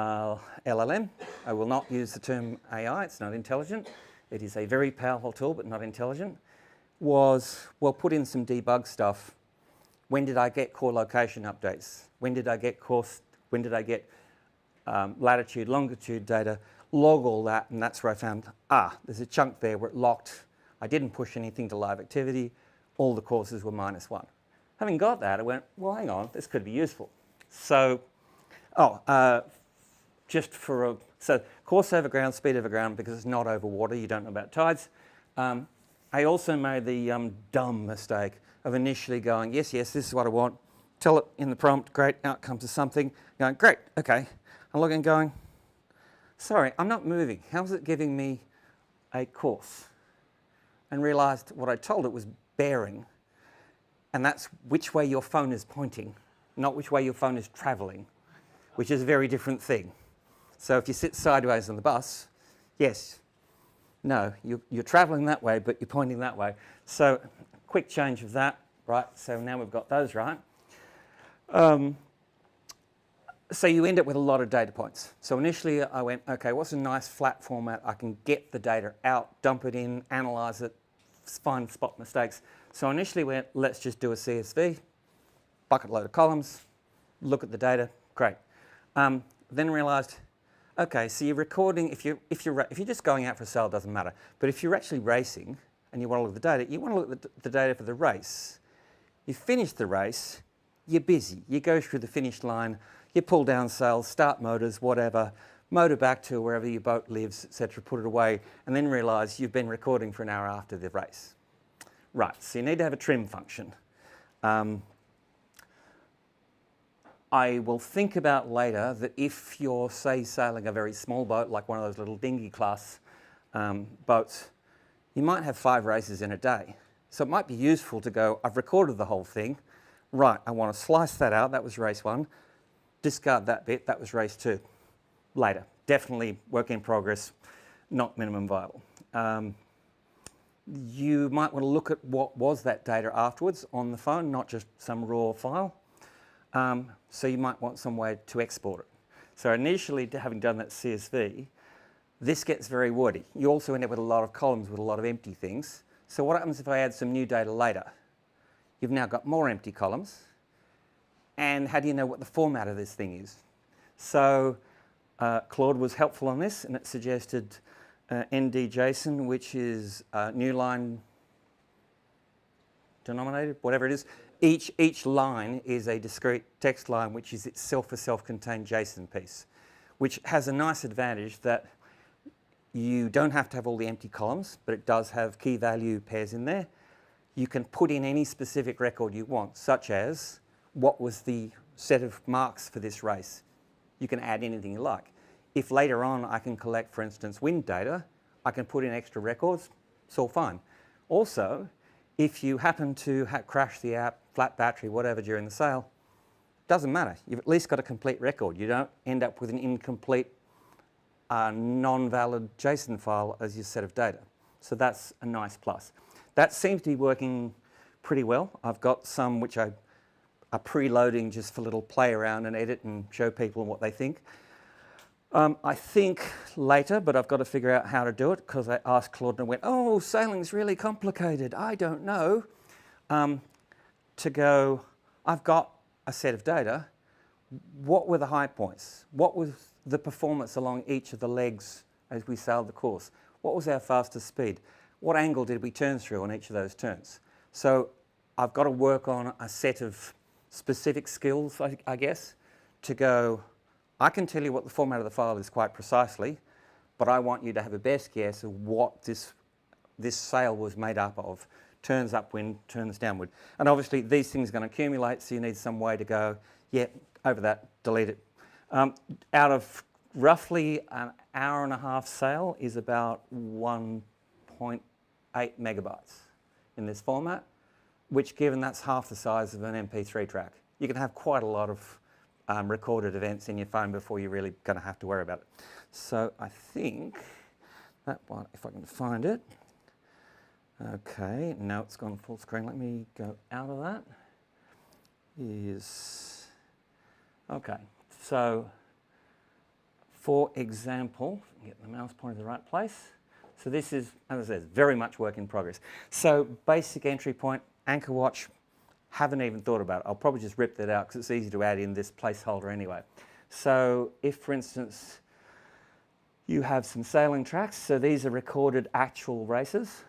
LLM. I will not use the term AI, it's not intelligent. It is a very powerful tool, but not intelligent. Well, put in some debug stuff. When did I get core location updates? When did I get course? When did I get latitude, longitude data? Log all that, and that's where I found, there's a chunk there where it locked. I didn't push anything to live activity. All the courses were -1. Having got that, I went, well, hang on, this could be useful. So, so course over ground, speed over ground, because it's not over water, you don't know about tides. I also made the dumb mistake of initially going, yes, this is what I want. Tell it in the prompt, great, outcome to something. Going, great, okay. I'm looking and going, sorry, I'm not moving. How's it giving me a course? And realised what I told it was bearing. And that's which way your phone is pointing, not which way your phone is travelling, which is a very different thing. So if you sit sideways on the bus, yes, no, you're travelling that way, but you're pointing that way. So quick change of that, right? So now we've got those right. So you end up with a lot of data points. So initially I went, okay, what's a nice flat format? I can get the data out, dump it in, analyse it, find spot mistakes. So I initially went, let's just do a CSV, bucket load of columns, look at the data, great. Then realised, okay, so you're recording, if you're just going out for a sale, it doesn't matter. But if you're actually racing and you want to look at the data, you want to look at the data for the race. You finish the race, you're busy. You go through the finish line, you pull down sails, start motors, whatever, motor back to wherever your boat lives, etc., put it away, and then realise you've been recording for an hour after the race. Right, so you need to have a trim function. I will think about later that if you're, say, sailing a very small boat, like one of those little dinghy class boats, you might have 5 races in a day. So it might be useful to go, I've recorded the whole thing. Right, I want to slice that out, that was race 1. Discard that bit, that was race 2. Later, definitely work in progress, not minimum viable. You might want to look at what was that data afterwards on the phone, not just some raw file. So you might want some way to export it. So initially, having done that CSV, this gets very wordy. You also end up with a lot of columns with a lot of empty things. So what happens if I add some new data later? You've now got more empty columns. And how do you know what the format of this thing is? So Claude was helpful on this, and it suggested ND-JSON, which is new line denominated, whatever it is. Each line is a discrete text line, which is itself a self-contained JSON piece, which has a nice advantage that you don't have to have all the empty columns, but it does have key value pairs in there. You can put in any specific record you want, such as what was the set of marks for this race. You can add anything you like. If later on I can collect, for instance, wind data, I can put in extra records, it's all fine. Also, if you happen to crash the app, flat battery, whatever during the sale, doesn't matter. You've at least got a complete record. You don't end up with an incomplete, non-valid JSON file as your set of data. So that's a nice plus. That seems to be working pretty well. I've got some which I are preloading just for a little play around and edit and show people what they think. I think later, but I've got to figure out how to do it because I asked Claude and went, oh, sailing's really complicated. I don't know. To go, I've got a set of data. What were the high points? What was the performance along each of the legs as we sailed the course? What was our fastest speed? What angle did we turn through on each of those turns? So I've got to work on a set of specific skills, I guess, to go, I can tell you what the format of the file is quite precisely, but I want you to have a best guess of what this sail was made up of. Turns upwind, turns downward. And obviously these things are going to accumulate, so you need some way to go, yeah, over that, delete it. Out of roughly an hour and a half sail is about 1.8 megabytes in this format, which given that's half the size of an MP3 track. You can have quite a lot of recorded events in your phone before you're really going to have to worry about it. So I think that one, if I can find it. Okay, now it's gone full screen. Let me go out of that. Okay, so for example, get the mouse pointer to the right place. So this is, as I said, very much work in progress. So basic entry point, anchor watch, haven't even thought about it. I'll probably just rip that out because it's easy to add in this placeholder anyway. So if, for instance, you have some sailing tracks, so these are recorded actual races.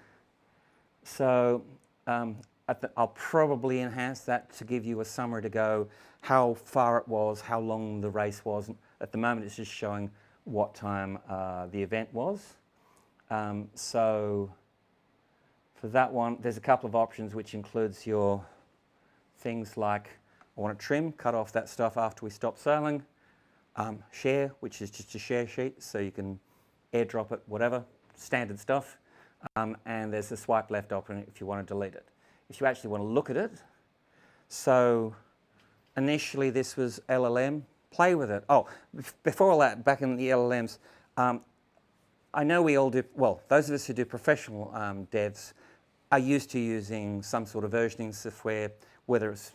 So I'll probably enhance that to give you a summary to go how far it was, how long the race was. At the moment, it's just showing what time the event was. So for that one, there's a couple of options, which includes your things like I want to trim, cut off that stuff after we stop sailing. Share, which is just a share sheet, so you can airdrop it, whatever, standard stuff. And there's a swipe left option if you want to delete it. If you actually want to look at it, so initially this was LLM, play with it. Oh, before all that, back in the LLMs, I know we all do, well, those of us who do professional devs are used to using some sort of versioning software, whether it's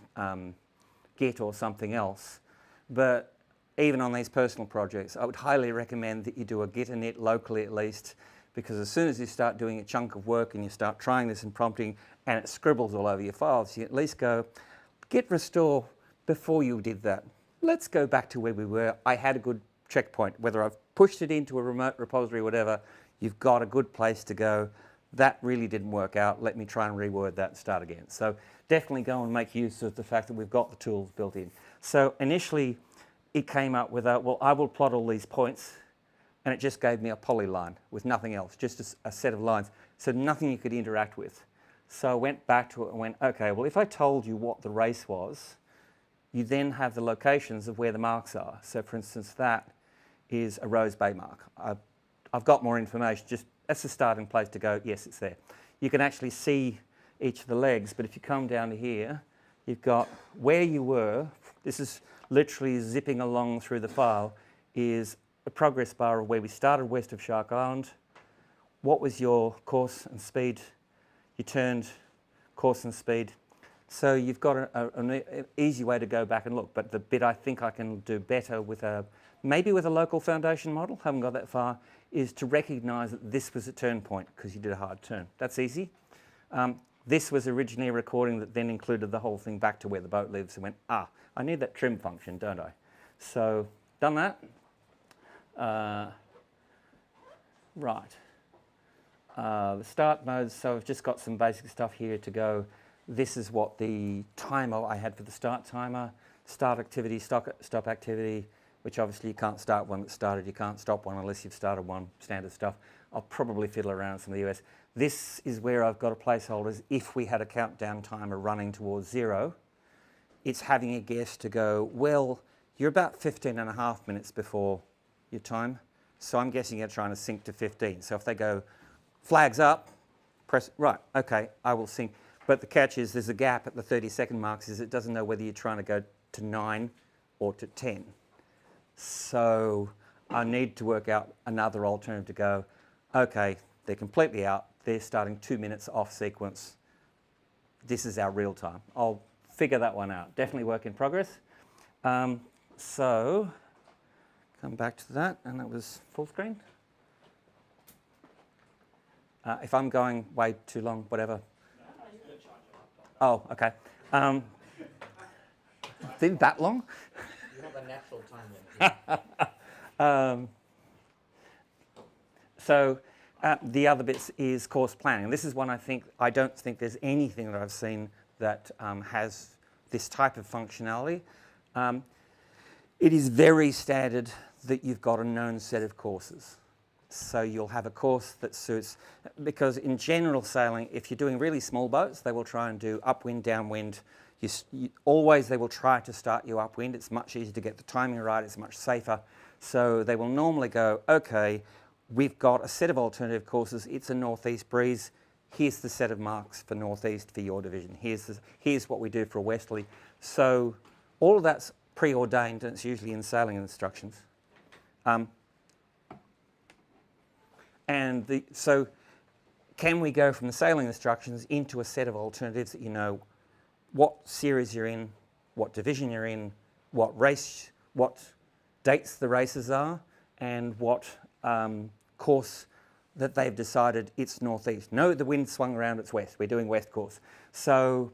Git or something else. But even on these personal projects, I would highly recommend that you do a git init locally at least, because as soon as you start doing a chunk of work and you start trying this and prompting, and it scribbles all over your files. You at least go, git restore before you did that. Let's go back to where we were. I had a good checkpoint. Whether I've pushed it into a remote repository or whatever, you've got a good place to go. That really didn't work out. Let me try and reword that and start again. So definitely go and make use of the fact that we've got the tools built in. So initially, it came up with well, I will plot all these points, and it just gave me a polyline with nothing else, just a set of lines. So nothing you could interact with. So I went back to it and went, okay, well, if I told you what the race was, you then have the locations of where the marks are. So for instance, that is a Rose Bay mark. I've got more information, just that's the starting place to go, yes, it's there. You can actually see each of the legs, but if you come down to here, you've got where you were. This is literally zipping along through the file, is a progress bar of where we started west of Shark Island. What was your course and speed? You turned course and speed. So you've got an easy way to go back and look, but the bit I think I can do better with maybe with a local foundation model, haven't got that far, is to recognise that this was a turn point because you did a hard turn. That's easy. This was originally a recording that then included the whole thing back to where the boat lives and went, I need that trim function, don't I? So done that. Right. The start modes, so I've just got some basic stuff here to go. This is what the timer I had for the start timer, start activity, stop activity, which obviously you can't start one that started, you can't stop one unless you've started one, standard stuff. I'll probably fiddle around some of the US. This is where I've got a placeholders. If we had a countdown timer running towards 0, it's having a guess to go, well, you're about 15 and a half minutes before your time. So I'm guessing you're trying to sync to 15. So if they go, flags up, press, right, okay, I will sync. But the catch is there's a gap at the 30-second marks, is it doesn't know whether you're trying to go to 9 or to 10. So I need to work out another alternative to go, okay, they're completely out. They're starting 2 minutes off sequence. This is our real time. I'll figure that one out. Definitely work in progress. So come back to that, and that was full screen. If I'm going way too long, whatever. Oh, okay. Didn't that long? You have a natural time limit. So the other bits is course planning. This is one I don't think there's anything that I've seen that has this type of functionality. It is very standard that you've got a known set of courses. So you'll have a course that suits, because in general sailing, if you're doing really small boats, they will try and do upwind, downwind. Always they will try to start you upwind. It's much easier to get the timing right. It's much safer. So they will normally go, okay, we've got a set of alternative courses. It's a northeast breeze. Here's the set of marks for northeast for your division. Here's what we do for a westerly. So all of that's preordained, and it's usually in sailing instructions. So can we go from the sailing instructions into a set of alternatives that you know what series you're in, what division you're in, what race, what dates the races are, and what course that they've decided it's northeast. No, the wind swung around, it's west. We're doing west course. So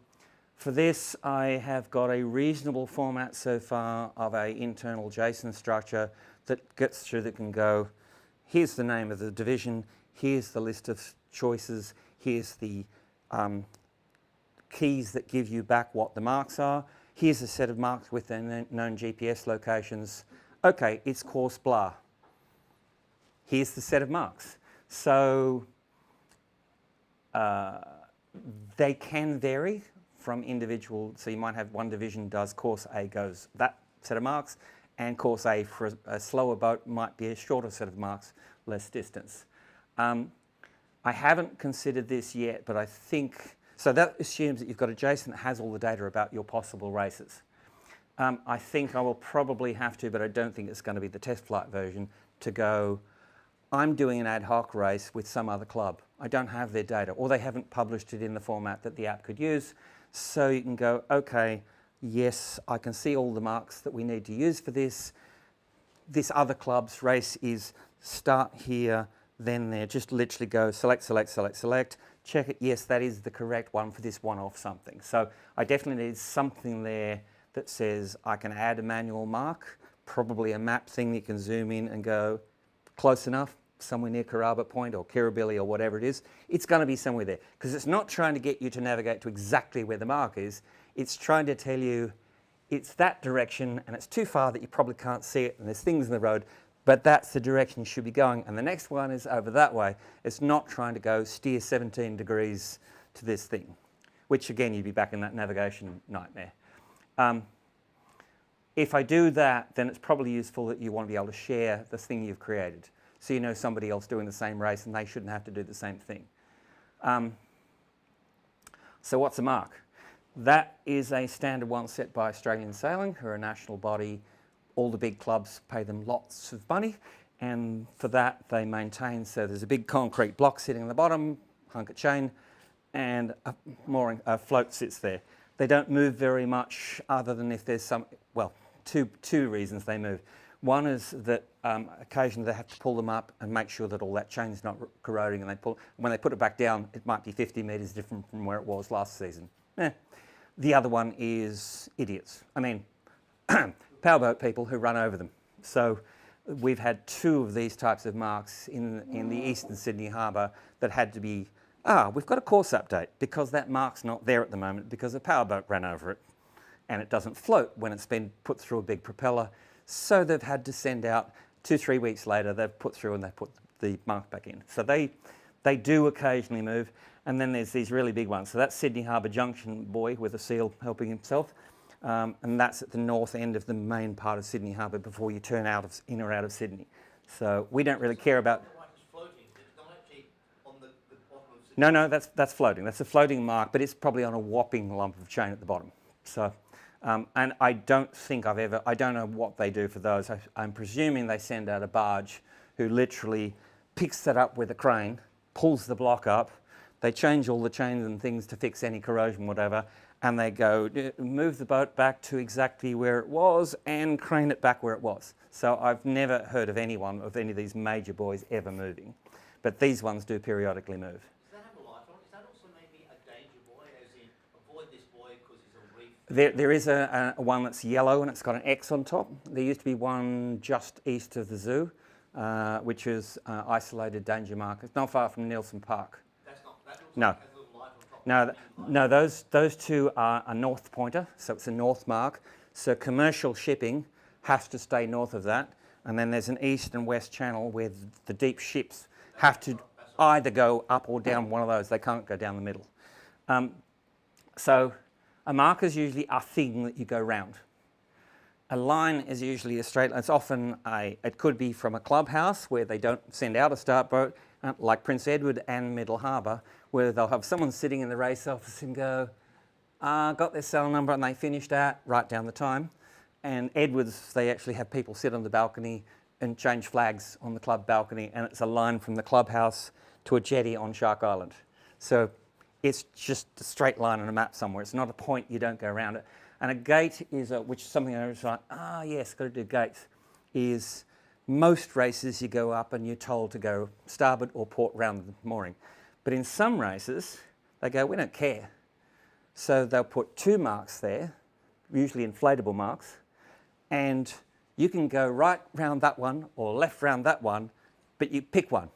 for this, I have got a reasonable format so far of an internal JSON structure that gets through, that can go, here's the name of the division, here's the list of choices, here's the keys that give you back what the marks are, here's a set of marks with their known GPS locations. Okay, it's course blah. Here's the set of marks. So they can vary from individual. So you might have one division does course A goes that set of marks, and course A for a slower boat might be a shorter set of marks, less distance. I haven't considered this yet, but I think, so that assumes that you've got a JSON that has all the data about your possible races. I think I will probably have to, but I don't think it's going to be the test flight version, to go, I'm doing an ad hoc race with some other club. I don't have their data, or they haven't published it in the format that the app could use. So you can go, okay, yes, I can see all the marks that we need to use for this. This other club's race is start here, then there. Just literally go select, select, select, select. check it, yes, that is the correct one for this one-off something. So I definitely need something there that says I can add a manual mark, probably a map thing that you can zoom in and go close enough, somewhere near Carraba Point or Kirribilli or whatever it is. It's going to be somewhere there, because it's not trying to get you to navigate to exactly where the mark is. It's trying to tell you it's that direction and it's too far that you probably can't see it and there's things in the road, but that's the direction you should be going. And the next one is over that way. It's not trying to go steer 17 degrees to this thing, which again, you'd be back in that navigation nightmare. If I do that, then it's probably useful that you want to be able to share the thing you've created, so you know somebody else doing the same race and they shouldn't have to do the same thing. So what's a mark? That is a standard one set by Australian Sailing, who are a national body. All the big clubs pay them lots of money, and for that they maintain, so there's a big concrete block sitting on the bottom, hunk of chain, and a float sits there. They don't move very much, other than if there's some, well, two reasons they move. One is that occasionally they have to pull them up and make sure that all that chain's not corroding, and when they put it back down, it might be 50 metres different from where it was last season. The other one is idiots. I mean, powerboat people who run over them. So we've had 2 of these types of marks in the eastern Sydney harbour that had to be, we've got a course update because that mark's not there at the moment because a powerboat ran over it and it doesn't float when it's been put through a big propeller. So they've had to send out 2-3 weeks later, they've put through and they put the mark back in. So they do occasionally move. And then there's these really big ones. So that's Sydney Harbour Junction buoy with a seal helping himself. And that's at the north end of the main part of Sydney Harbour before you turn in or out of Sydney. So we don't really care about... It's floating, it's not actually on the bottom of Sydney. No, that's floating. That's a floating mark, but it's probably on a whopping lump of chain at the bottom. So, and I don't know what they do for those. I'm presuming they send out a barge who literally picks that up with a crane, pulls the block up, they change all the chains and things to fix any corrosion, whatever, and they go, move the boat back to exactly where it was and crane it back where it was. So I've never heard of any of these major buoys ever moving. But these ones do periodically move. Does that have a light on? Is that also maybe a danger buoy, as in avoid this buoy because it's a reef? There is a one that's yellow and it's got an X on top. There used to be one just east of the zoo, which is isolated danger mark. It's not far from Nielsen Park. No. No, those 2 are a north pointer, so it's a north mark. So commercial shipping has to stay north of that. And then there's an east and west channel where the deep ships have to either go up or down one of those. They can't go down the middle. So a mark is usually a thing that you go round. A line is usually a straight line. It's often it could be from a clubhouse where they don't send out a start boat, like Prince Edward and Middle Harbour, where they'll have someone sitting in the race office and go, got their cell number, and they finish that, write down the time. And Edwards, they actually have people sit on the balcony and change flags on the club balcony, and it's a line from the clubhouse to a jetty on Shark Island. So it's just a straight line on a map somewhere. It's not a point, you don't go around it. And a gate is, which is something I was like, yes, got to do gates, is most races you go up and you're told to go starboard or port round the mooring. But in some races, they go, we don't care. So they'll put 2 marks there, usually inflatable marks, and you can go right round that one or left round that one, but you pick one.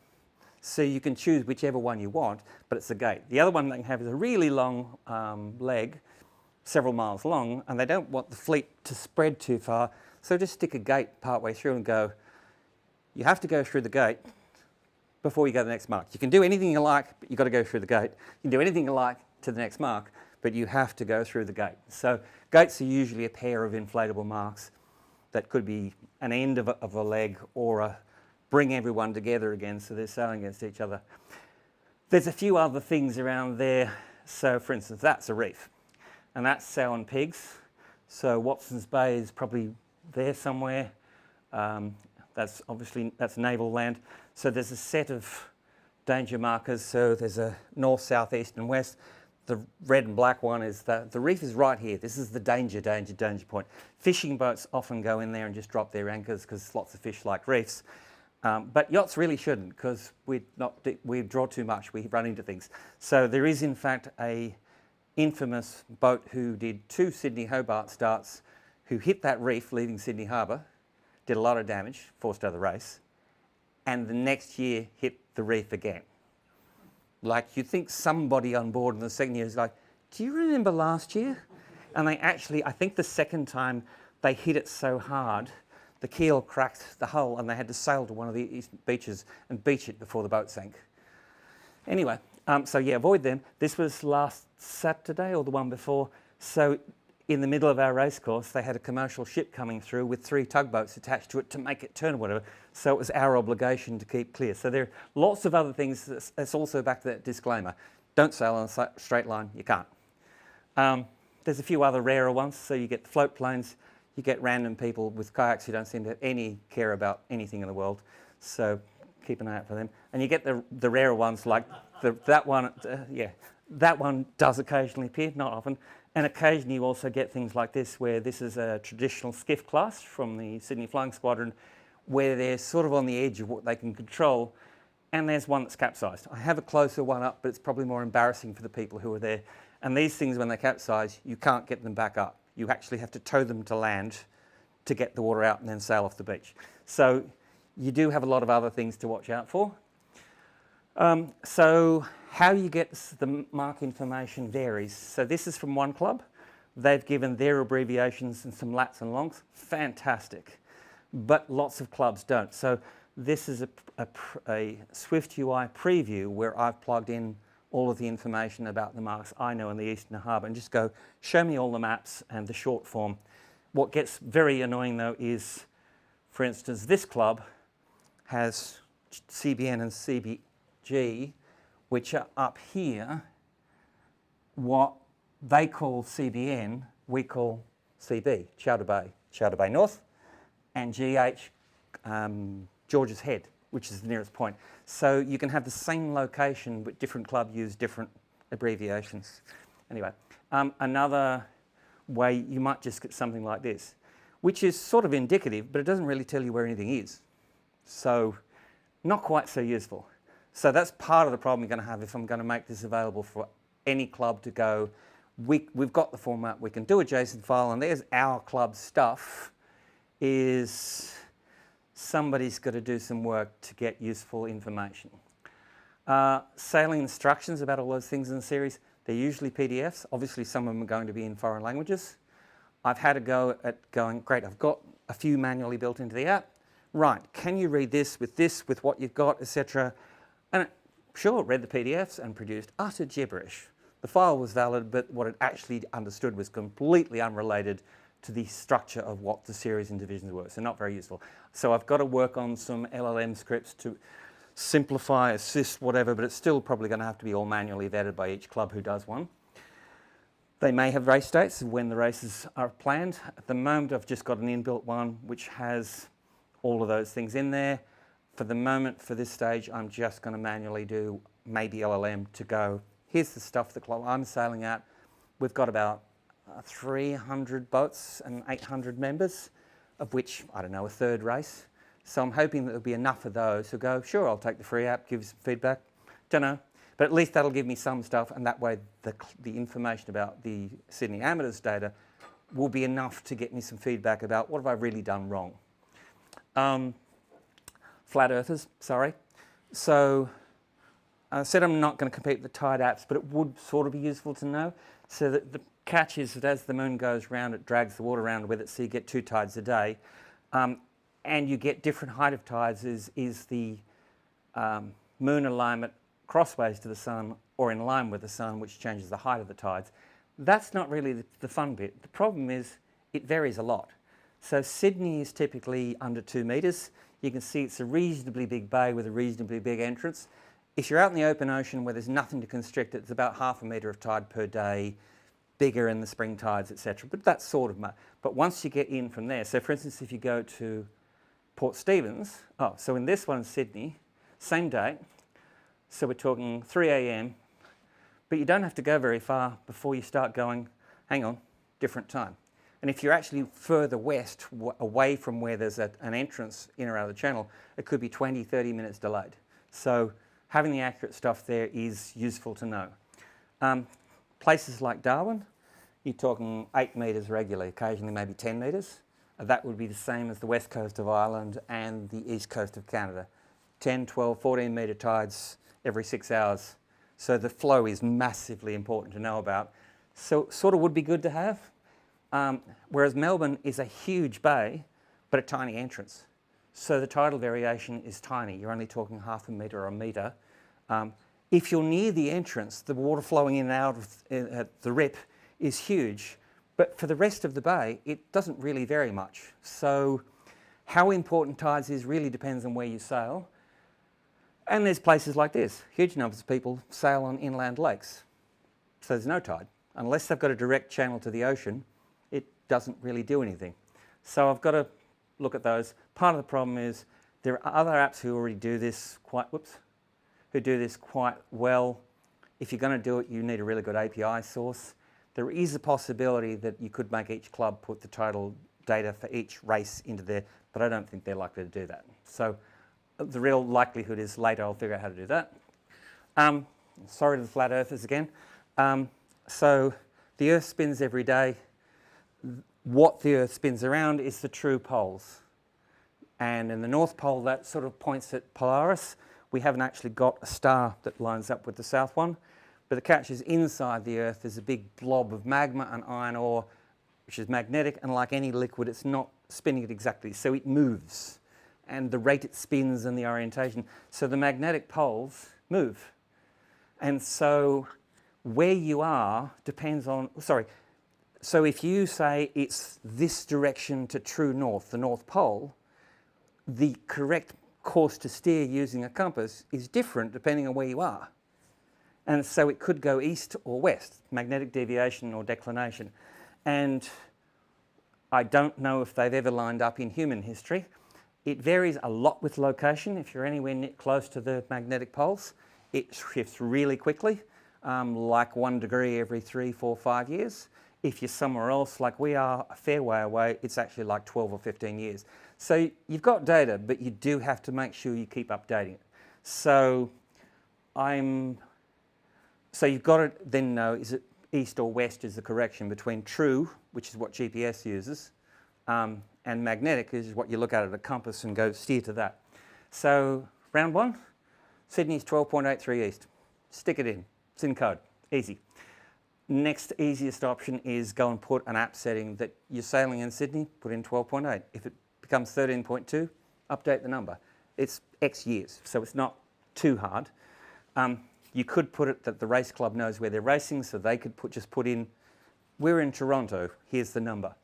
So you can choose whichever one you want, but it's a gate. The other one they can have is a really long leg, several miles long, and they don't want the fleet to spread too far, so just stick a gate partway through and go, you have to go through the gate before you go to the next mark. You can do anything you like, but you've got to go through the gate. You can do anything you like to the next mark, but you have to go through the gate. So gates are usually a pair of inflatable marks that could be an end of a leg or bring everyone together again so they're sailing against each other. There's a few other things around there. So for instance, that's a reef, and that's Sow and Pigs. So Watson's Bay is probably there somewhere. That's naval land. So there's a set of danger markers. So there's a north, south, east and west. The red and black one is the reef is right here. This is the danger point. Fishing boats often go in there and just drop their anchors because lots of fish like reefs. But yachts really shouldn't, because we draw too much, we run into things. So there is in fact a infamous boat who did 2 Sydney Hobart starts, who hit that reef leaving Sydney Harbour, did a lot of damage, forced out of the race, and the next year hit the reef again. Like, you'd think somebody on board in the second year is like, do you remember last year? And they actually, I think the second time they hit it so hard, the keel cracked the hull and they had to sail to one of the eastern beaches and beach it before the boat sank. Anyway, so yeah, avoid them. This was last Saturday or the one before. So in the middle of our race course, they had a commercial ship coming through with 3 tugboats attached to it to make it turn or whatever. So it was our obligation to keep clear. So there are lots of other things. It's also back to that disclaimer. Don't sail on a straight line. You can't. There's a few other rarer ones. So you get the float planes. You get random people with kayaks who don't seem to have any care about anything in the world. So keep an eye out for them. And you get the rarer ones like that one. That one does occasionally appear, not often. And occasionally you also get things like this, where this is a traditional skiff class from the Sydney Flying Squadron, where they're sort of on the edge of what they can control. And there's one that's capsized. I have a closer one up, but it's probably more embarrassing for the people who are there. And these things, when they capsize, you can't get them back up. You actually have to tow them to land to get the water out and then sail off the beach. So you do have a lot of other things to watch out for. So how you get the mark information varies. So this is from one club. They've given their abbreviations and some lats and longs. Fantastic. But lots of clubs don't. So this is a Swift UI preview where I've plugged in all of the information about the marks I know in the Eastern Harbour and just go, show me all the maps and the short form. What gets very annoying though is, for instance, this club has CBN and CBG, which are up here. What they call CBN, we call CB, Chowder Bay North, and GH, George's Head, which is the nearest point. So you can have the same location, but different club use different abbreviations. Anyway, another way you might just get something like this, which is sort of indicative, but it doesn't really tell you where anything is. So not quite so useful. So that's part of the problem you're going to have if I'm going to make this available for any club to go, we've got the format, we can do a JSON file, and there's our club stuff, is somebody's got to do some work to get useful information. Sailing instructions about all those things in the series, they're usually PDFs. Obviously, some of them are going to be in foreign languages. I've had a go at going, great, I've got a few manually built into the app. Right, can you read this, with what you've got, etc.? And it, sure, read the PDFs and produced utter gibberish. The file was valid, but what it actually understood was completely unrelated to the structure of what the series and divisions were, so not very useful. So I've got to work on some LLM scripts to simplify, assist, whatever, but it's still probably going to have to be all manually vetted by each club who does one. They may have race dates when the races are planned. At the moment, I've just got an inbuilt one which has all of those things in there. For the moment, for this stage, I'm just going to manually do maybe LLM to go, here's the stuff the club I'm sailing at. We've got about 300 boats and 800 members, of which, I don't know, a third race. So I'm hoping that there'll be enough of those who go, sure, I'll take the free app, give some feedback. Don't know. But at least that'll give me some stuff, and that way the information about the Sydney Amateurs data will be enough to get me some feedback about what have I really done wrong. Flat earthers, sorry. So I said I'm not going to compete with the tide apps, but it would sort of be useful to know. So that the catch is that as the moon goes round, it drags the water around with it, so you get 2 tides a day. And you get different height of tides is the moon alignment crossways to the sun or in line with the sun, which changes the height of the tides. That's not really the fun bit. The problem is it varies a lot. So Sydney is typically under 2 metres. You can see it's a reasonably big bay with a reasonably big entrance. If you're out in the open ocean where there's nothing to constrict it, it's about half a metre of tide per day, bigger in the spring tides, etc. But that's sort of much. But once you get in from there, so for instance, if you go to Port Stephens, so in this one in Sydney, same date, so we're talking 3 a.m, but you don't have to go very far before you start going, hang on, different time. And if you're actually further west, away from where there's an entrance in or out of the channel, it could be 20, 30 minutes delayed. So having the accurate stuff there is useful to know. Places like Darwin, you're talking 8 metres regularly, occasionally maybe 10 metres. That would be the same as the west coast of Ireland and the east coast of Canada. 10, 12, 14 metre tides every 6 hours. So the flow is massively important to know about. So sort of would be good to have. Whereas Melbourne is a huge bay, but a tiny entrance. So the tidal variation is tiny. You're only talking half a metre or a metre. If you're near the entrance, the water flowing in and out at the rip is huge. But for the rest of the bay, it doesn't really vary much. So how important tides is really depends on where you sail. And there's places like this. Huge numbers of people sail on inland lakes. So there's no tide. Unless they've got a direct channel to the ocean, it doesn't really do anything. So I've got to look at those. Part of the problem is there are other apps who already do this quite well. If you're going to do it, you need a really good API source. There is a possibility that you could make each club put the total data for each race into there, but I don't think they're likely to do that. So the real likelihood is later I'll figure out how to do that. Sorry to the flat earthers again. So the Earth spins every day. What the Earth spins around is the true poles. And in the North Pole, that sort of points at Polaris. We haven't actually got a star that lines up with the south one. But the catch is inside the Earth there's a big blob of magma and iron ore, which is magnetic, and like any liquid, it's not spinning it exactly. So it moves, and the rate it spins and the orientation. So the magnetic poles move. And so where you are depends on, so if you say it's this direction to true north, the North Pole, the correct course to steer using a compass is different depending on where you are. And so it could go east or west, magnetic deviation or declination. And I don't know if they've ever lined up in human history. It varies a lot with location. If you're anywhere close to the magnetic poles, it shifts really quickly, like 1 degree every 3, 4, 5 years. If you're somewhere else, like we are a fair way away, it's actually like 12 or 15 years. So you've got data, but you do have to make sure you keep updating it. So you've got to then know, is it east or west is the correction between true, which is what GPS uses, and magnetic is what you look at a compass and go steer to that. So round 1, Sydney's 12.83 east. Stick it in. It's in code. Easy. Next easiest option is go and put an app setting that you're sailing in Sydney, put in 12.8. If it becomes 13.2, update the number. It's X years, so it's not too hard. You could put it that the race club knows where they're racing, so they could just put in, we're in Toronto, here's the number.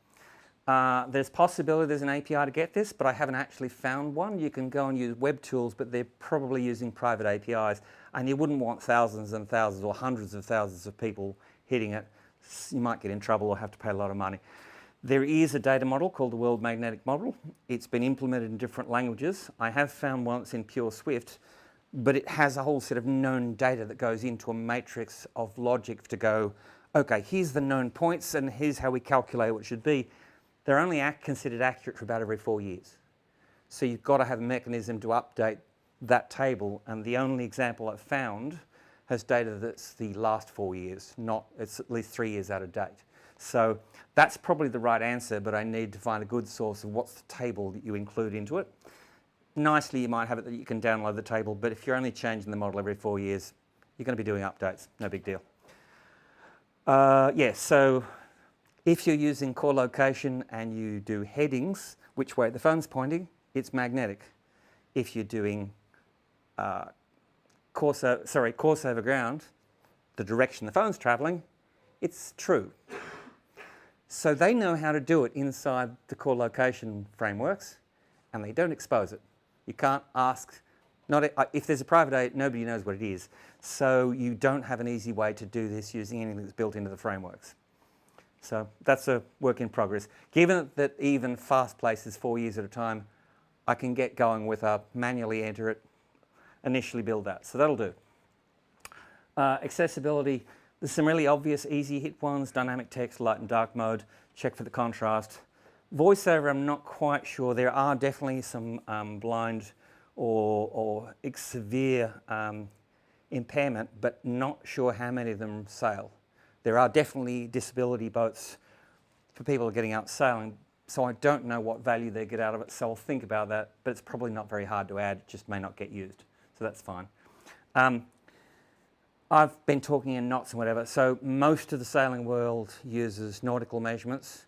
There's possibility there's an API to get this, but I haven't actually found one. You can go and use web tools, but they're probably using private APIs, and you wouldn't want thousands and thousands or hundreds of thousands of people hitting it. You might get in trouble or have to pay a lot of money. There is a data model called the World Magnetic Model. It's been implemented in different languages. I have found one that's in pure Swift, but it has a whole set of known data that goes into a matrix of logic to go, okay, here's the known points and here's how we calculate what it should be. They're only considered accurate for about every 4 years. So you've got to have a mechanism to update that table, and the only example I've found has data that's the last 4 years, it's at least 3 years out of date. So that's probably the right answer, but I need to find a good source of what's the table that you include into it. Nicely, you might have it that you can download the table, but if you're only changing the model every 4 years, you're going to be doing updates, no big deal. So if you're using core location and you do headings, which way the phone's pointing, it's magnetic. If you're doing course over ground, the direction the phone's travelling, it's true. So they know how to do it inside the core location frameworks, and they don't expose it. You can't ask, if there's a private A, nobody knows what it is. So you don't have an easy way to do this using anything that's built into the frameworks. So that's a work in progress. Given that even fast places 4 years at a time, I can get going with a manually enter it, initially build that. So that'll do. Accessibility, there's some really obvious easy hit ones, dynamic text, light and dark mode. check for the contrast. Voiceover, I'm not quite sure. There are definitely some blind or severe impairment, but not sure how many of them sail. There are definitely disability boats for people getting out sailing, so I don't know what value they get out of it, so I'll think about that, but it's probably not very hard to add, it just may not get used, so that's fine. I've been talking in knots and whatever, so most of the sailing world uses nautical measurements,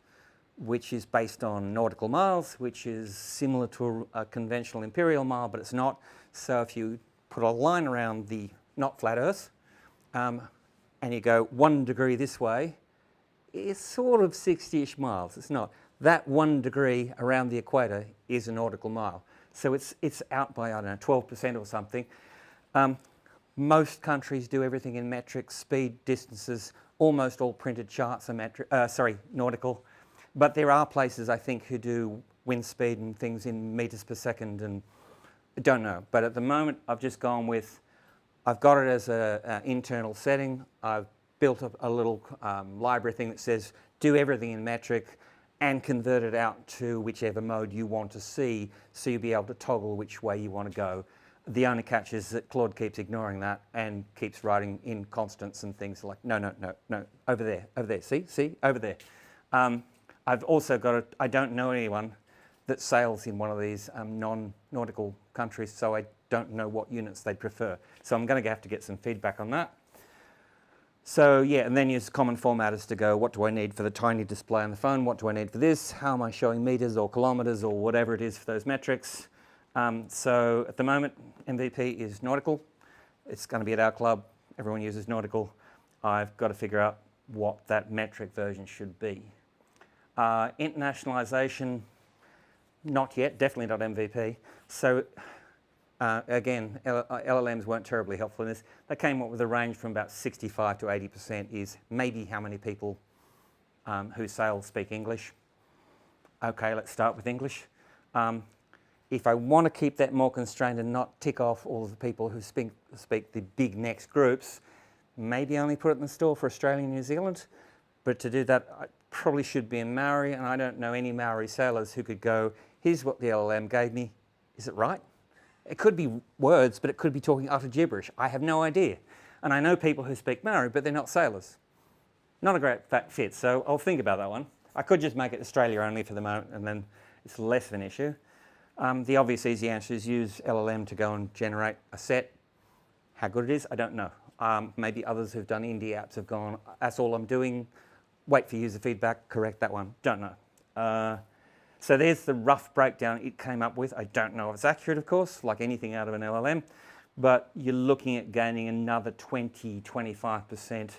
which is based on nautical miles, which is similar to a conventional imperial mile, but it's not. So if you put a line around the not flat Earth, and you go 1 degree this way, it's sort of 60-ish miles. It's not. That 1 degree around the equator is a nautical mile. So it's out by, I don't know, 12% or something. Most countries do everything in metric, speed, distances, almost all printed charts are nautical. But there are places, I think, who do wind speed and things in meters per second, and I don't know. But at the moment, I've just gone with, I've got it as an internal setting. I've built up a little library thing that says, do everything in metric and convert it out to whichever mode you want to see, so you'll be able to toggle which way you want to go. The only catch is that Claude keeps ignoring that and keeps writing in constants and things like, no, over there, see, over there. I've also got I don't know anyone that sails in one of these non-nautical countries, so I don't know what units they prefer. So I'm going to have to get some feedback on that. So yeah, and then use common formatters to go, what do I need for the tiny display on the phone? What do I need for this? How am I showing meters or kilometers or whatever it is for those metrics? So at the moment, MVP is nautical. It's going to be at our club. Everyone uses nautical. I've got to figure out what that metric version should be. Internationalization, not yet, definitely not MVP. So again, LLMs weren't terribly helpful in this. They came up with a range from about 65 to 80% is maybe how many people who sail speak English. Okay, let's start with English. If I want to keep that more constrained and not tick off all of the people who speak the big next groups, maybe only put it in the store for Australia and New Zealand. But to do that, I probably should be in Maori, and I don't know any Maori sailors who could go, here's what the LLM gave me. Is it right? It could be words, but it could be talking utter gibberish. I have no idea. And I know people who speak Maori, but they're not sailors. Not a great fit, so I'll think about that one. I could just make it Australia only for the moment, and then it's less of an issue. The obvious easy answer is use LLM to go and generate a set. How good it is, I don't know. Maybe others who've done indie apps have gone, that's all I'm doing. Wait for user feedback, correct that one. Don't know. So there's the rough breakdown it came up with. I don't know if it's accurate, of course, like anything out of an LLM, but you're looking at gaining another 20, 25%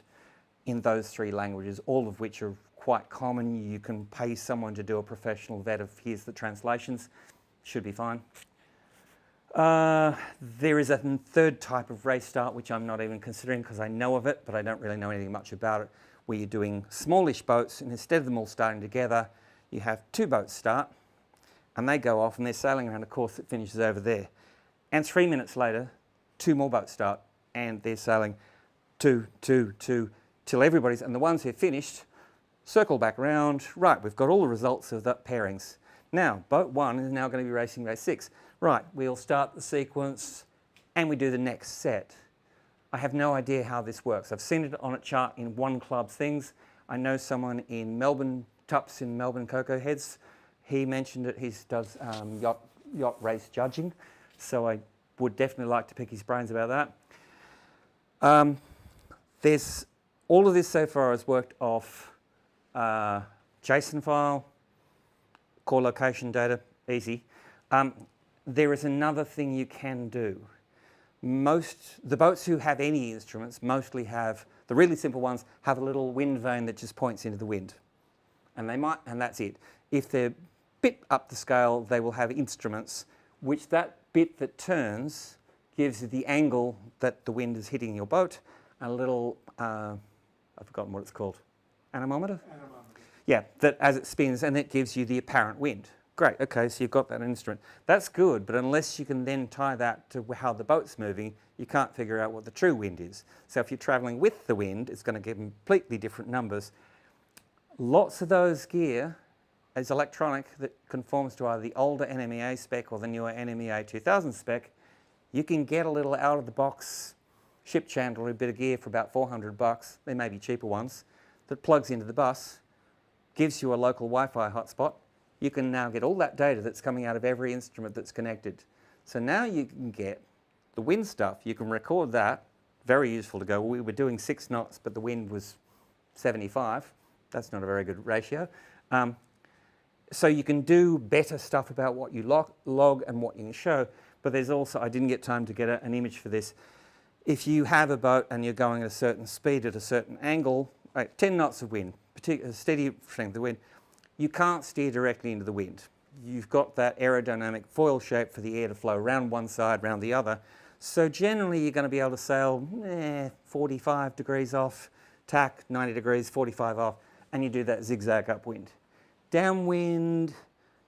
in those 3 languages, all of which are quite common. You can pay someone to do a professional vet of here's the translations. Should be fine. There is a 3rd type of race start, which I'm not even considering because I know of it, but I don't really know anything much about it, where you're doing smallish boats, and instead of them all starting together, you have 2 boats start, and they go off, and they're sailing around a course that finishes over there. And 3 minutes later, 2 more boats start, and they're sailing 2, till everybody's, and the ones who are finished circle back around. Right, we've got all the results of the pairings. Now, boat 1 is now going to be racing race 6. Right, we'll start the sequence, and we do the next set. I have no idea how this works. I've seen it on a chart in one club's things. I know someone in Melbourne, Tups in Melbourne, CocoaHeads. He mentioned it. He does yacht race judging, so I would definitely like to pick his brains about that. There's all of this so far is worked off JSON file, core location data, easy. There is another thing you can do. The boats who have any instruments mostly have, the really simple ones, have a little wind vane that just points into the wind. And that's it. If they're a bit up the scale, they will have instruments, which that bit that turns gives you the angle that the wind is hitting your boat. A little, I've forgotten what it's called. Anemometer? Anemometer. Yeah, that as it spins, and it gives you the apparent wind. Great, okay, so you've got that instrument. That's good, but unless you can then tie that to how the boat's moving, you can't figure out what the true wind is. So if you're traveling with the wind, it's going to give completely different numbers. Lots of those gear is electronic that conforms to either the older NMEA spec or the newer NMEA 2000 spec. You can get a little out-of-the-box ship chandlery bit of gear for about $400. There may be cheaper ones that plugs into the bus, gives you a local Wi-Fi hotspot. You can now get all that data that's coming out of every instrument that's connected. So now you can get the wind stuff. You can record that. Very useful to go, we were doing 6 knots, but the wind was 75. That's not a very good ratio. So you can do better stuff about what you log and what you can show. But there's also, I didn't get time to get an image for this. If you have a boat and you're going at a certain speed at a certain angle, 10 knots of wind, steady strength of wind, you can't steer directly into the wind. You've got that aerodynamic foil shape for the air to flow around one side, round the other. So generally you're going to be able to sail 45 degrees off, tack 90 degrees, 45 off, and you do that zigzag upwind. Downwind,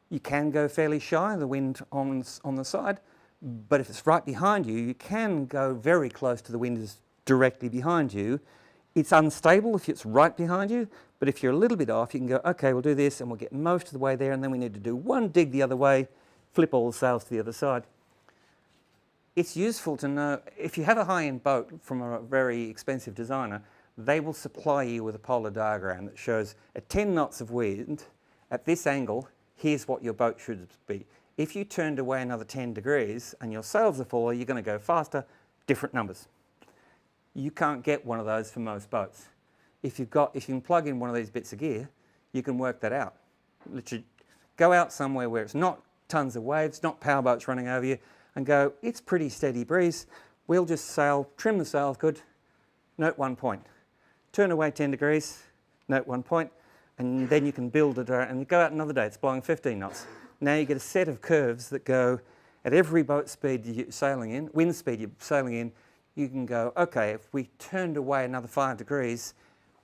you can go fairly shy, the wind on the side, but if it's right behind you, you can go very close to the wind is directly behind you. It's unstable if it's right behind you, but if you're a little bit off, you can go, okay, we'll do this, and we'll get most of the way there, and then we need to do one dig the other way, flip all the sails to the other side. It's useful to know, if you have a high-end boat from a very expensive designer, they will supply you with a polar diagram that shows at 10 knots of wind, at this angle, here's what your boat should be. If you turned away another 10 degrees and your sails are fuller, you're going to go faster, different numbers. You can't get one of those for most boats. If you can plug in one of these bits of gear, you can work that out. Literally go out somewhere where it's not tons of waves, not powerboats running over you, and go, it's pretty steady breeze. We'll just sail, trim the sails good, note 1 point. Turn away 10 degrees, note 1 point, and then you can build it and you go out another day, it's blowing 15 knots. Now you get a set of curves that go at every boat speed you're sailing in, wind speed you're sailing in, you can go, okay, if we turned away another 5 degrees,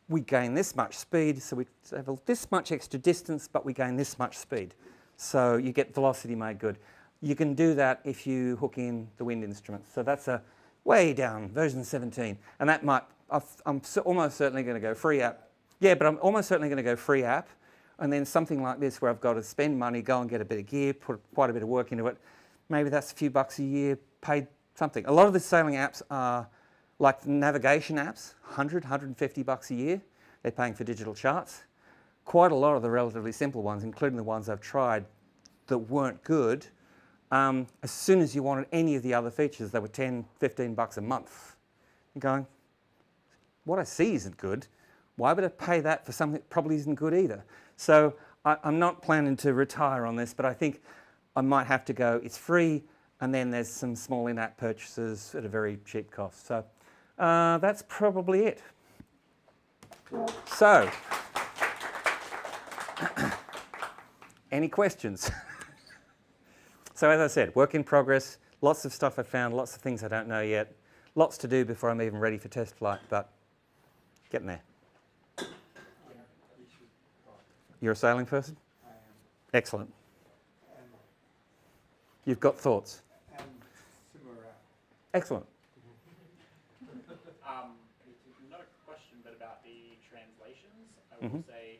we gain this much speed, so we travel this much extra distance, but we gain this much speed. So you get velocity made good. You can do that if you hook in the wind instruments. So that's a way down, version 17. And that might, I'm almost certainly going to go free app. Yeah, but I'm almost certainly going to go free app. And then something like this where I've got to spend money, go and get a bit of gear, put quite a bit of work into it. Maybe that's a few bucks a year, paid something. A lot of the sailing apps are like navigation apps, 100, 150 bucks a year. They're paying for digital charts. Quite a lot of the relatively simple ones, including the ones I've tried that weren't good, as soon as you wanted any of the other features, they were 10, 15 bucks a month. You're going, what I see isn't good. Why would I pay that for something that probably isn't good either? So I'm not planning to retire on this, but I think I might have to go, it's free, and then there's some small in-app purchases at a very cheap cost. So that's probably it. So, any questions? So as I said, work in progress, lots of stuff I found, lots of things I don't know yet, lots to do before I'm even ready for test flight, but getting there. You're a sailing person? I am. Excellent. You've got thoughts? Excellent. Not a question, but about the translations, I will say,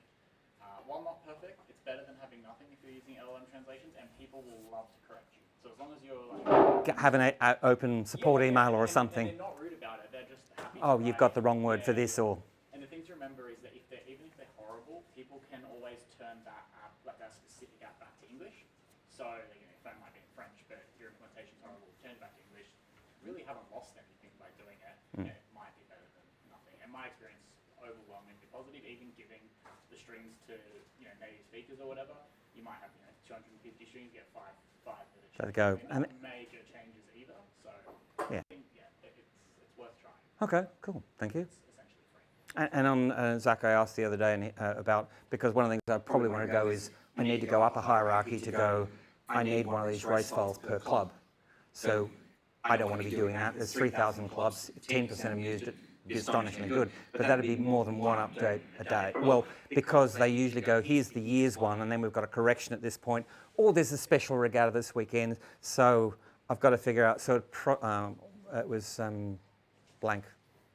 while not perfect, it's better than having nothing if you're using LLM translations, and people will love to correct you. So as long as you're like... Have an open support email or something. And they're not rude about it, they're just happy Oh, to you've write. got the wrong word for this, or... And the thing to remember is that even if they're horrible, people can always turn that app, like that specific app, back to English. So, you know, your phone might be in French, but your implementation's horrible, turn it back to English. Really haven't lost anything by doing it. And it might be better than nothing. And my experience, overwhelmingly positive, even giving the strings to, you know, native speakers or whatever, you might have, you know, 250 strings, you get five that There we go. not major changes either. So Yeah. I think, it's worth trying. Okay, cool. Thank you. It's essentially free. And on Zach, I asked the other day about, because one of the things I probably want to go is I need to go up a hierarchy to go, I need one of these race files per club. So I don't want to be doing that. There's 3,000 clubs, 10% of them used it, would be astonishingly good. But that'd be more than one update a day. Well, because they usually go, here's the year's one, and then we've got a correction at this point, or there's a special regatta this weekend. So I've got to figure out, so it was blank.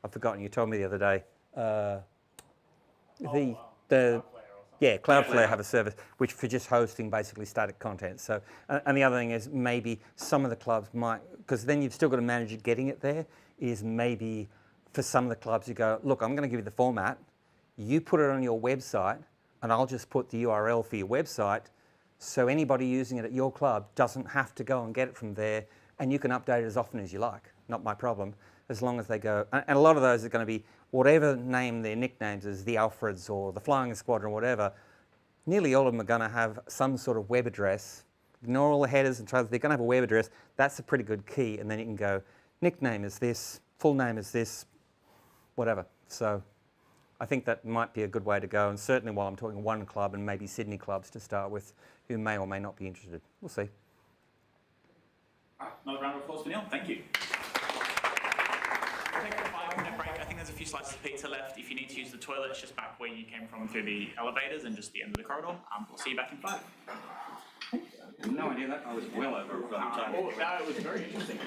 I've forgotten, you told me the other day. The Yeah, Cloudflare have a service which for just hosting basically static content. So, and the other thing is maybe some of the clubs might, because then you've still got a manager getting it there, is maybe for some of the clubs you go, look, I'm going to give you the format, you put it on your website, and I'll just put the URL for your website, so anybody using it at your club doesn't have to go and get it from there, and you can update it as often as you like. Not my problem, as long as they go. And a lot of those are going to be whatever name their nicknames is, the Alfreds or the Flying Squadron or whatever. Nearly all of them are going to have some sort of web address. Ignore all the headers and trailers. They're going to have a web address. That's a pretty good key. And then you can go, nickname is this, full name is this, whatever. So I think that might be a good way to go. And certainly while I'm talking one club and maybe Sydney clubs to start with, who may or may not be interested. We'll see. All right, another round of applause for Neil. Thank you. We'll take a 5-minute break. I think there's a few slices of pizza left. If you need to use the toilet, it's just back where you came from through the elevators and just the end of the corridor. We'll see you back in 5. No idea that I was well over time. Oh, no, it was very interesting.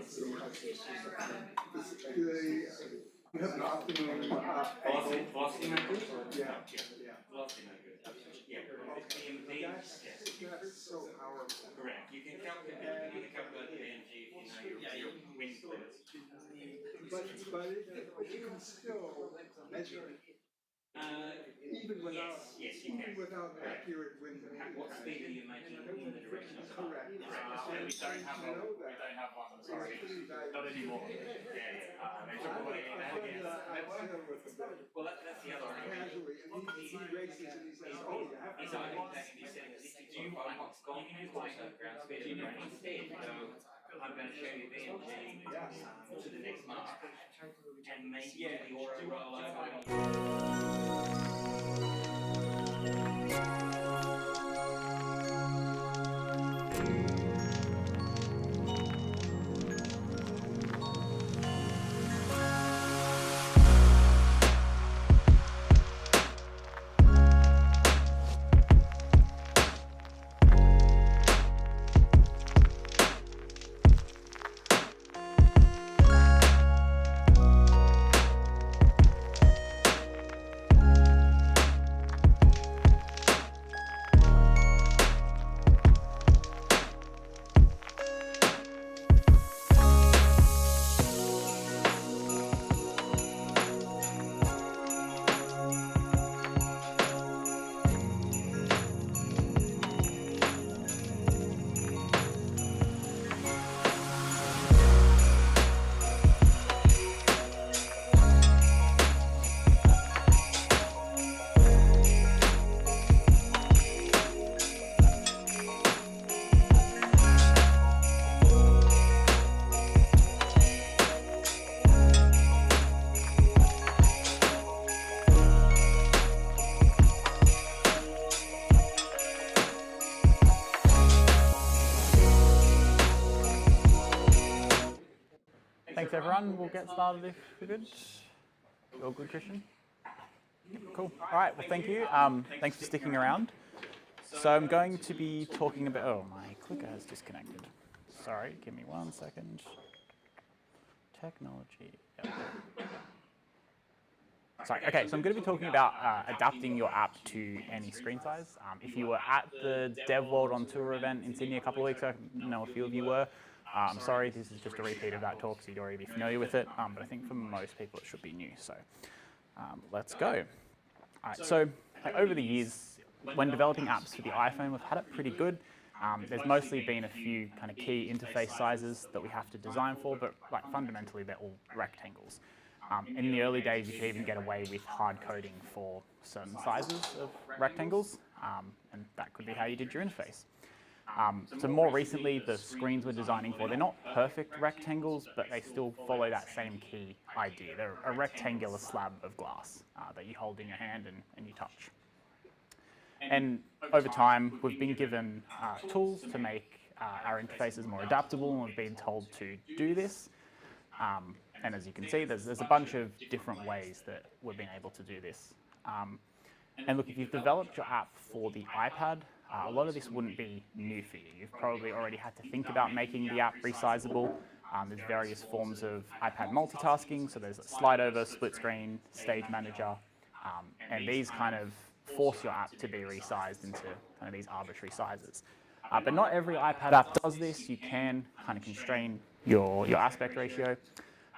You have an optimum. Velocity not good? Yeah. Velocity not good. Yeah. That's so powerful. Correct. You can only calculate the BMG if you know your wind limits. But you can still measure it. Even without, yes, you even can. without accurate wind. At what speed are you making in the direction of the star? Correct. We don't have one. We don't have one. I'm sorry. Not anymore. They took away. Well, that's the other argument. Casually, and he races and he says, "Oh, you have He's to." arguing that in these settings, do you want you can use also ground speed of the brain instead. Go, I'm going to show you BMG to the next mark, and maybe the auto roll over. Thanks everyone. We'll get started if we're good. All good, Christian? Cool. All right. Well, thank you. Thanks for sticking around. So I'm going to be talking about. Oh, my clicker has disconnected. Sorry. Give me 1 second. Technology. Yep. Sorry. Okay. So I'm going to be talking about adapting your app to any screen size. If you were at the Dev World on Tour event in Sydney a couple of weeks ago, I know a few of you were. I'm sorry, this is just a repeat of that talk, so you'd already be familiar with it, but I think for most people it should be new, so let's go. All right, so over the years, when developing apps for the iPhone, we've had it pretty good. There's mostly been a few kind of key interface sizes that we have to design for, but fundamentally they're all rectangles. In the early days, you could even get away with hard coding for certain sizes of rectangles, and that could be how you did your interface. So more recently, the screens we're designing for, they're not perfect rectangles, but they still follow that same key idea. They're a rectangular slab of glass that you hold in your hand and you touch. And over time, we've been given tools to make our interfaces more adaptable, and we've been told to do this. And as you can see, there's a bunch of different ways that we've been able to do this. And look, if you've developed your app for the iPad, a lot of this wouldn't be new for you. You've probably already had to think about making the app resizable. There's various forms of iPad multitasking, so there's a slide over, split screen, stage manager, and these kind of force your app to be resized into kind of these arbitrary sizes. But not every iPad app does this. You can kind of constrain your aspect ratio.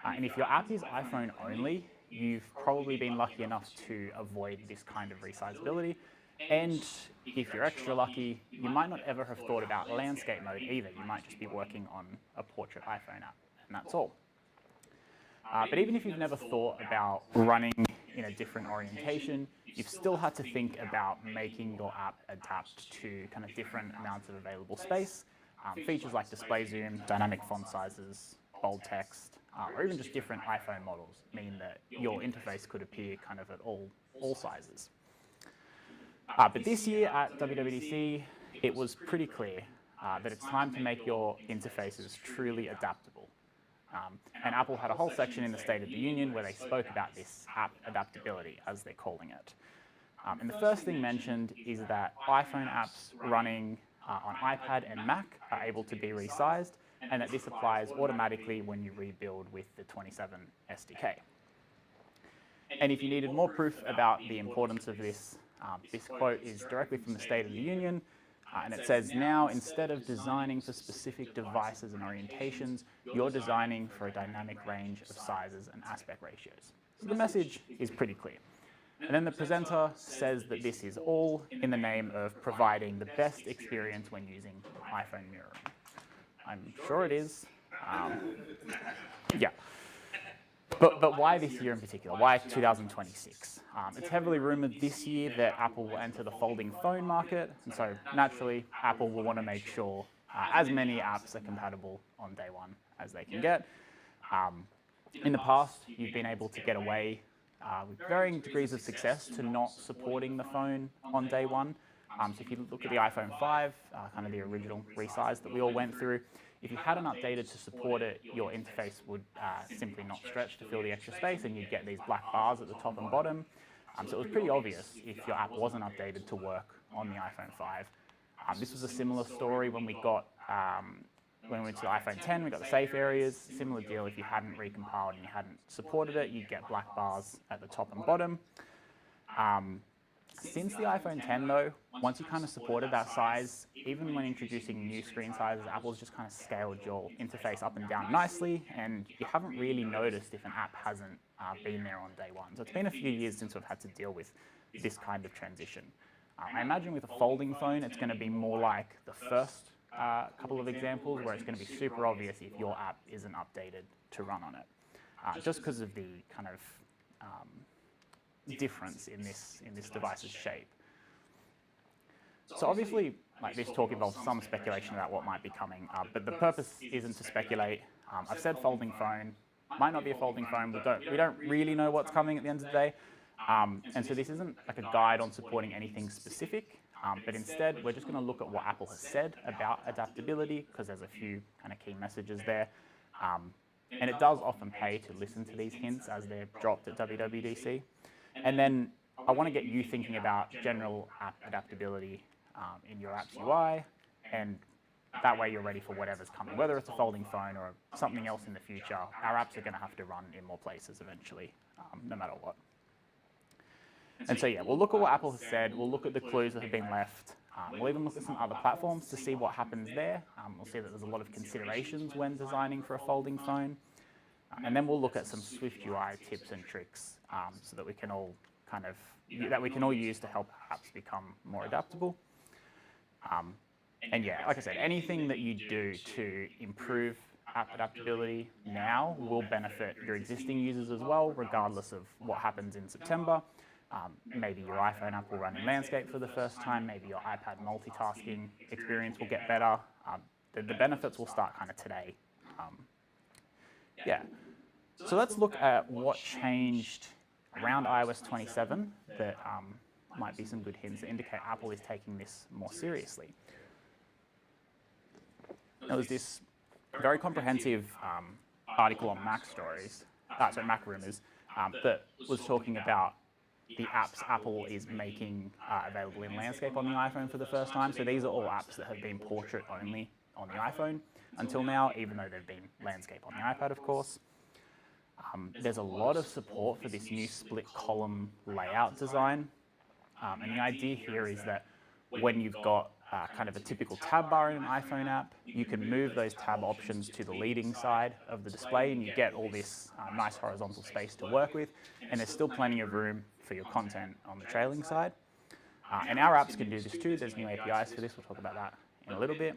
And if your app is iPhone only, you've probably been lucky enough to avoid this kind of resizability. And if you're extra lucky, you might not ever have thought about landscape mode either. You might just be working on a portrait iPhone app, and that's all. But even if you've never thought about running in a different orientation, you've still had to think about making your app adapt to kind of different amounts of available space. Features like display zoom, dynamic font sizes, bold text, or even just different iPhone models mean that your interface could appear kind of at all sizes. But this year at WWDC, it was pretty clear that it's time to make your interfaces truly adaptable. And Apple had a whole section in the State of the Union where they spoke about this app adaptability, as they're calling it. And the first thing mentioned is that iPhone apps running on iPad and Mac are able to be resized, and that this applies automatically when you rebuild with the 27 SDK. And if you needed more proof about the importance of this, this quote is directly from the State of the Union, and it says, now, instead of designing for specific devices and orientations, you're designing for a dynamic range of sizes and aspect ratios. So the message is pretty clear. And then the presenter says that this is all in the name of providing the best experience when using iPhone mirroring. I'm sure it is. Yeah. But why this year in particular? Why 2026? It's heavily rumored this year that Apple will enter the folding phone market, and so naturally Apple will want to make sure as many apps are compatible on day one as they can get. In the past, you've been able to get away with varying degrees of success to not supporting the phone on day one. So if you look at the iPhone 5, kind of the original resize that we all went through, if you hadn't updated to support it, your interface would simply not stretch to fill the extra space, and you'd get these black bars at the top and bottom. So it was pretty obvious if your app wasn't updated to work on the iPhone 5. This was a similar story when we got when we went to the iPhone 10, we got the safe areas. Similar deal, if you hadn't recompiled and you hadn't supported it, you'd get black bars at the top and bottom. Since the iPhone 10 though, once you kind of supported that size, even when introducing new screen sizes, Apple's just kind of scaled your interface up and down nicely, and you haven't really noticed if an app hasn't been there on day one. So it's been a few years since we've had to deal with this kind of transition. I imagine with a folding phone, it's going to be more like the first couple of examples where it's going to be super obvious if your app isn't updated to run on it, just because of the kind of difference in this device's shape. So obviously, like, this talk involves some speculation about what might be coming, but the purpose isn't to speculate. I've said folding phone, might not be a folding phone. We don't really know what's coming at the end of the day, and so this isn't like a guide on supporting anything specific, but instead we're just going to look at what Apple has said about adaptability, because there's a few kind of key messages there. And it does often pay to listen to these hints as they're dropped at WWDC. And then I want to get you thinking about general app adaptability in your app's UI, and that way you're ready for whatever's coming, whether it's a folding phone or something else in the future. Our apps are going to have to run in more places eventually, no matter what. And so yeah, we'll look at what Apple has said, we'll look at the clues that have been left, we'll even look at some other platforms to see what happens there. We'll see that there's a lot of considerations when designing for a folding phone. And then we'll look at some SwiftUI tips and tricks so that we can all use to help apps become more adaptable. And yeah, like I said, anything that you do to improve app adaptability now will benefit your existing users as well, regardless of what happens in September. Maybe your iPhone app will run in landscape for the first time. Maybe your iPad multitasking experience will get better. The benefits will start kind of today. Yeah. So let's look at what changed around iOS 27 that might be some good hints that indicate Apple is taking this more seriously. There was this very comprehensive article on Mac Rumors that was talking about the apps Apple is making available in landscape on the iPhone for the first time. So these are all apps that have been portrait only on the iPhone until now, even though they've been landscape on the iPad, of course. There's a lot of support for this new split column layout design. And the idea here is that when you've got kind of a typical tab bar in an iPhone app, you can move those tab options to the leading side of the display, and you get all this nice horizontal space to work with, and there's still plenty of room for your content on the trailing side. And our apps can do this too. There's new APIs for this. We'll talk about that in a little bit.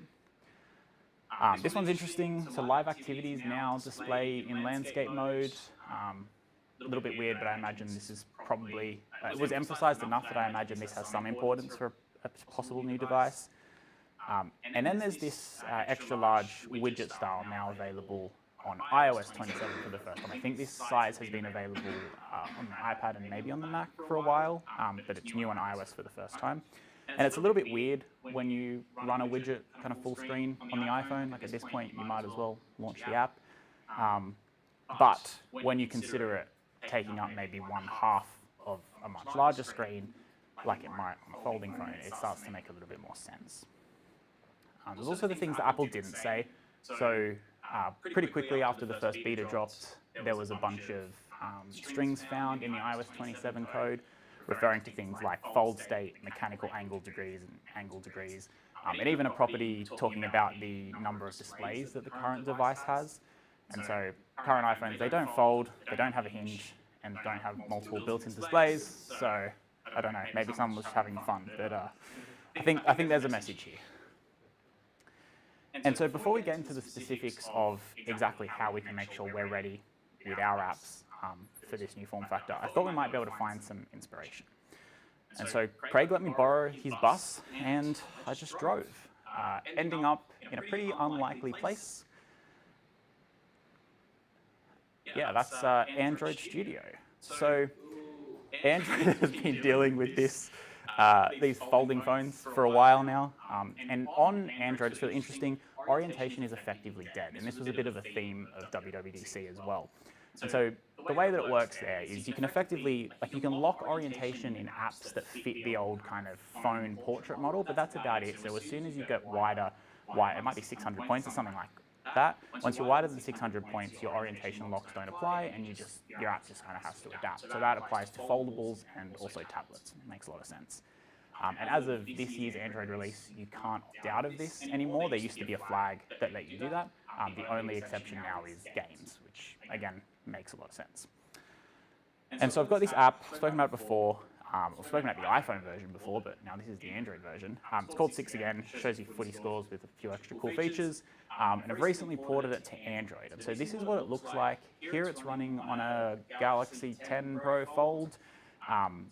This one's interesting. So live activities now display in landscape mode. A little bit weird, but I imagine this is probably, it was emphasized enough that I imagine this has some importance for a possible new device. And then there's this extra large widget style now available on iOS 27 for the first time. I think this size has been available on the iPad and maybe on the Mac for a while, but it's new on iOS for the first time. And it's a little bit weird when you run a widget kind of full screen on the iPhone. Like at this point, you might as well launch the app. But when you consider it taking up maybe 1/2 of a much larger screen, like it might on a folding phone, it starts to make a little bit more sense. There's also the things that Apple didn't say, So pretty quickly after the first beta dropped, there was a bunch of strings found in the iOS 27 code referring to things like fold state, mechanical angle degrees, and angle degrees, and even a property talking about the number of displays that the current device has. And so current iPhones, they don't fold, they don't have a hinge, and don't have multiple built-in displays. So I don't know, maybe someone was having fun, but I think there's a message here. And so before we get into the specifics of exactly how we can make sure we're ready with our apps for this new form factor, I thought we might be able to find some inspiration. And so Craig let me borrow his bus, and I just drove, ending up in a pretty unlikely place. Yeah, that's Android Studio. So Android has been dealing with this, these folding phones for a while now. And on Android, it's really interesting, orientation is effectively dead. And this was a bit of a theme of WWDC as well. And so the way that it works there is you can effectively, you can lock orientation in apps that fit the old kind of phone portrait model, but that's about it. So as soon as you get wider, it might be 600 points or something like that. Once you're wider than 600 points, your orientation locks don't apply, and your app just kind of has to adapt. So that applies to foldables and also tablets. It makes a lot of sense. And as of this year's Android release, you can't opt out of this anymore. There used to be a flag that let you do that. The only exception now is games, which again makes a lot of sense. And so I've got this app, I've spoken about it before. I've spoken about the iPhone version before, but now this is the Android version. It's called 6 again, shows you footy scores with a few extra cool features. And I've recently ported it to Android. And so this is what it looks like. Here it's running on a Galaxy 10 Pro Fold.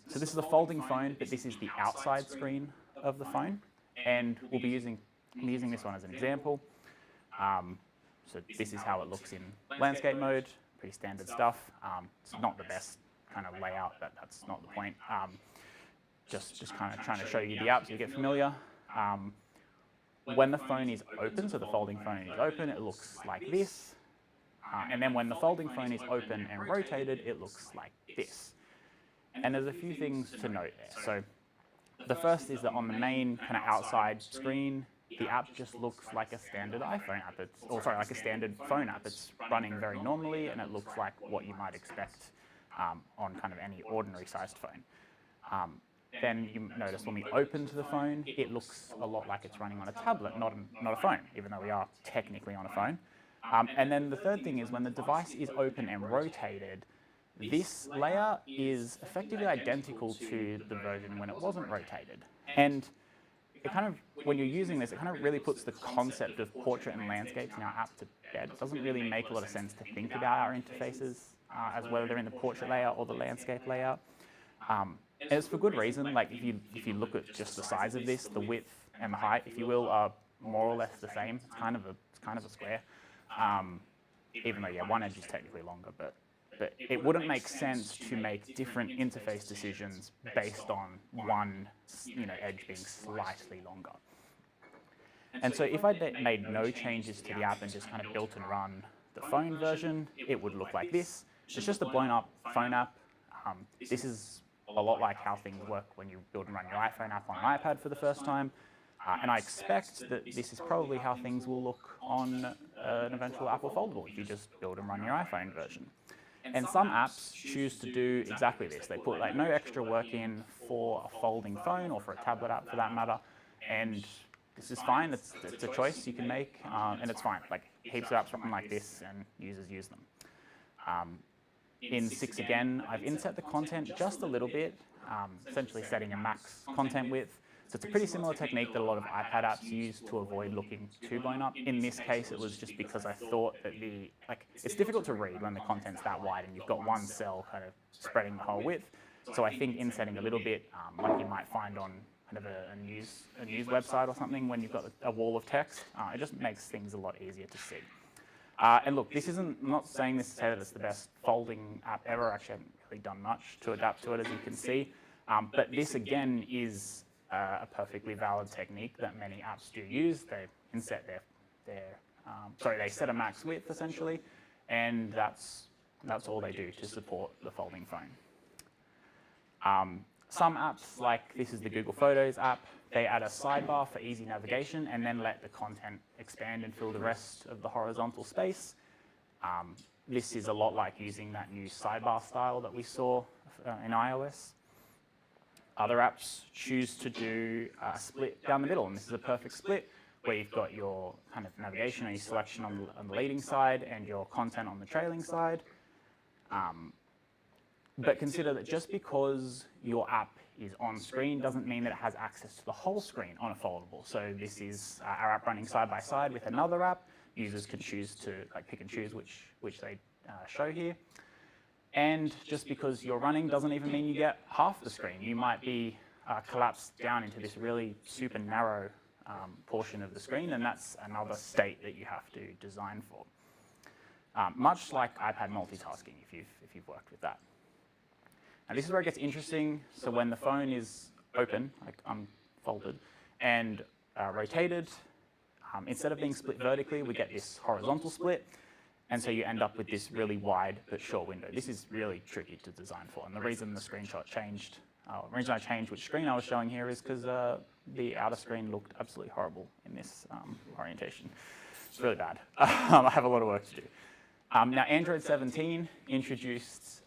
So this is a folding phone, but this is the outside screen of the phone. And I'm using this one as an example. So this is how it looks in landscape mode, pretty standard stuff. It's not the best kind of layout, but that's not the point. Just kind of trying to show you the app so you get familiar. When the phone is open, so the folding phone is open, it looks like this. And then when the folding phone is open and rotated, it looks like this. And there's a few things to note there. So the first is that on the main kind of outside screen, the app just looks like a standard iPhone app. Like a standard phone app. It's running very normally, and it looks like what you might expect on kind of any ordinary sized phone. Then you notice when we open to the phone, it looks a lot like it's running on a tablet, not a phone, even though we are technically on a phone. And then the third thing is when the device is open and rotated, this layer is effectively identical to the version when it wasn't rotated. And it kind of, when you're using this, it kind of really puts the concept of portrait and landscapes in our app to bed. It doesn't really make a lot of sense to think about our interfaces as whether they're in the portrait layout or the landscape layout. And it's for good reason. Like if you look at just the size of this, the width and the height, if you will, are more or less the same. It's kind of a square. Even though one edge is technically longer, but it wouldn't make sense to make different interface decisions based on one edge being slightly longer. And so if I made no changes to the app and just kind of built and run the phone version, it would look like this. It's just a blown up phone app. This is a lot like how things work when you build and run your iPhone app on an iPad for the first time. And I expect that this is probably how things will look on an eventual Apple foldable if you just build and run your iPhone version. And some apps choose to do exactly this. They put no extra work in for a folding phone or for a tablet app for that matter. And this is fine. It's a choice you can make, and it's fine. Heaps of apps run like this, and users use them. In 6 again, I've inset the content just a little bit, essentially setting a max content width. So it's a pretty similar technique that a lot of iPad apps use to avoid looking too blown up. In this case, it was just because I thought that it's difficult to read when the content's that wide and you've got one cell kind of spreading the whole width. So I think insetting a little bit, like you might find on kind of a news website or something when you've got a wall of text, it just makes things a lot easier to see. And look, I'm not saying this to say that it's the best folding app ever. Actually, I haven't really done much to adapt to it, as you can see. But this, again, is a perfectly valid technique that many apps do use. They inset they set a max width, essentially, and that's all they do to support the folding phone. Some apps, like this is the Google Photos app, they add a sidebar for easy navigation and then let the content expand and fill the rest of the horizontal space. This is a lot like using that new sidebar style that we saw in iOS. Other apps choose to do a split down the middle, and this is a perfect split where you've got your kind of navigation and your selection on the leading side and your content on the trailing side. But consider that just because your app is on screen doesn't mean that it has access to the whole screen on a foldable. So this is our app running side by side with another app. Users can choose to pick and choose which they show here. And just because you're running doesn't even mean you get half the screen. You might be collapsed down into this really super narrow portion of the screen, and that's another state that you have to design for. Much like iPad multitasking, if you've worked with that. Now this is where it gets interesting. So when the phone is open, like unfolded, and rotated, instead of being split vertically, we get this horizontal split. And so you end up with this really wide but short window. This is really tricky to design for. And the reason the screenshot changed, the reason I changed which screen I was showing here is because the outer screen looked absolutely horrible in this orientation. It's really bad. I have a lot of work to do. Now Android 17 introduced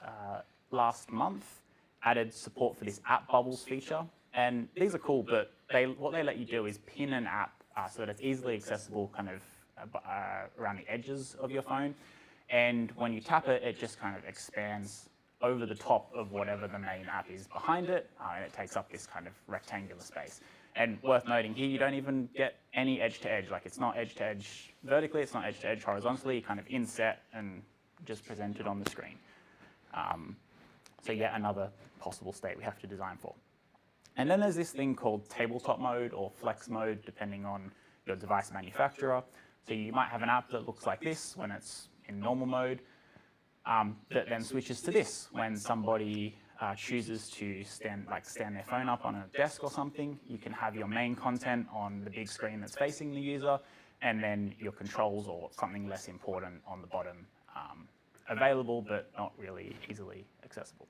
last month, added support for this app bubbles feature. And these are cool, but what they let you do is pin an app so that it's easily accessible kind of around the edges of your phone. And when you tap it, it just kind of expands over the top of whatever the main app is behind it, and it takes up this kind of rectangular space. And worth noting here, you don't even get any edge-to-edge. Like it's not edge-to-edge vertically, it's not edge-to-edge horizontally, kind of inset and just presented on the screen. So yet another possible state we have to design for. And then there's this thing called tabletop mode or flex mode, depending on your device manufacturer. So you might have an app that looks like this when it's in normal mode, that then switches to this when somebody chooses to stand their phone up on a desk or something. You can have your main content on the big screen that's facing the user, and then your controls or something less important on the bottom, available but not really easily accessible.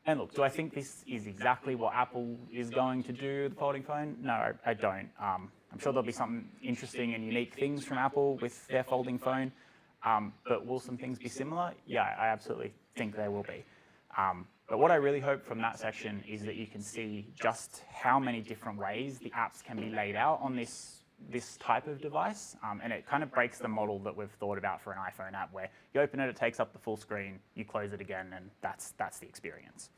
And look, do I think this is exactly what Apple is going to do with the folding phone? No, I don't. I'm sure there'll be some interesting and unique things from Apple with their folding phone, but will some things be similar? Yeah, I absolutely think they will be. But what I really hope from that section is that you can see just how many different ways the apps can be laid out on this type of device, and it kind of breaks the model that we've thought about for an iPhone app where you open it, it takes up the full screen, you close it again, and that's the experience.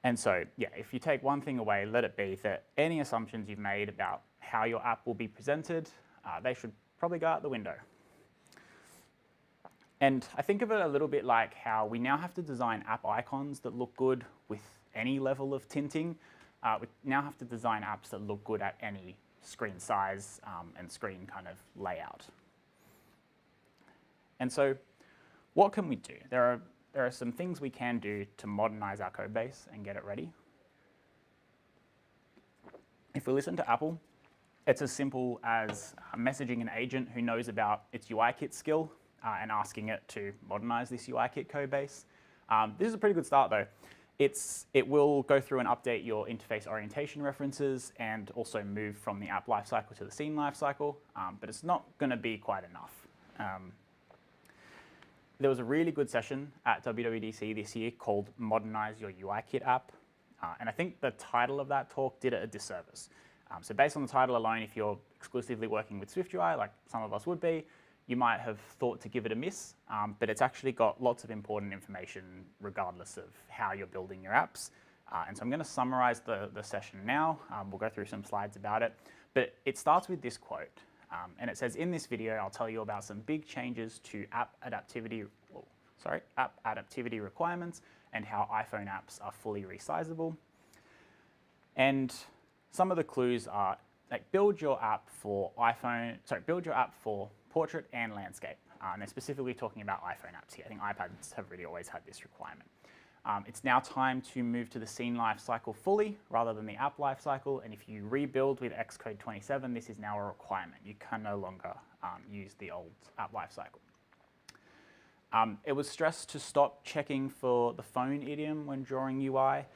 And so, yeah, if you take one thing away, let it be that any assumptions you've made about how your app will be presented, they should probably go out the window. And I think of it a little bit like how we now have to design app icons that look good with any level of tinting. We now have to design apps that look good at any screen size and screen kind of layout. And so what can we do? There are some things we can do to modernize our code base and get it ready. If we listen to Apple, it's as simple as messaging an agent who knows about its UIKit skill and asking it to modernize this UIKit code base. This is a pretty good start though. It will go through and update your interface orientation references and also move from the app lifecycle to the scene lifecycle, but it's not going to be quite enough. There was a really good session at WWDC this year called Modernize Your UIKit App, and I think the title of that talk did it a disservice. So based on the title alone, if you're exclusively working with SwiftUI, like some of us would be, you might have thought to give it a miss, but it's actually got lots of important information regardless of how you're building your apps. And so I'm going to summarize the session now. We'll go through some slides about it, but it starts with this quote. And it says, in this video, I'll tell you about some big changes to app adaptivity requirements and how iPhone apps are fully resizable. And some of the clues are like build your app for portrait and landscape. And they're specifically talking about iPhone apps here. I think iPads have really always had this requirement. It's now time to move to the scene lifecycle fully rather than the app lifecycle. And if you rebuild with Xcode 27, this is now a requirement. You can no longer use the old app lifecycle. It was stressed to stop checking for the phone idiom when drawing UI.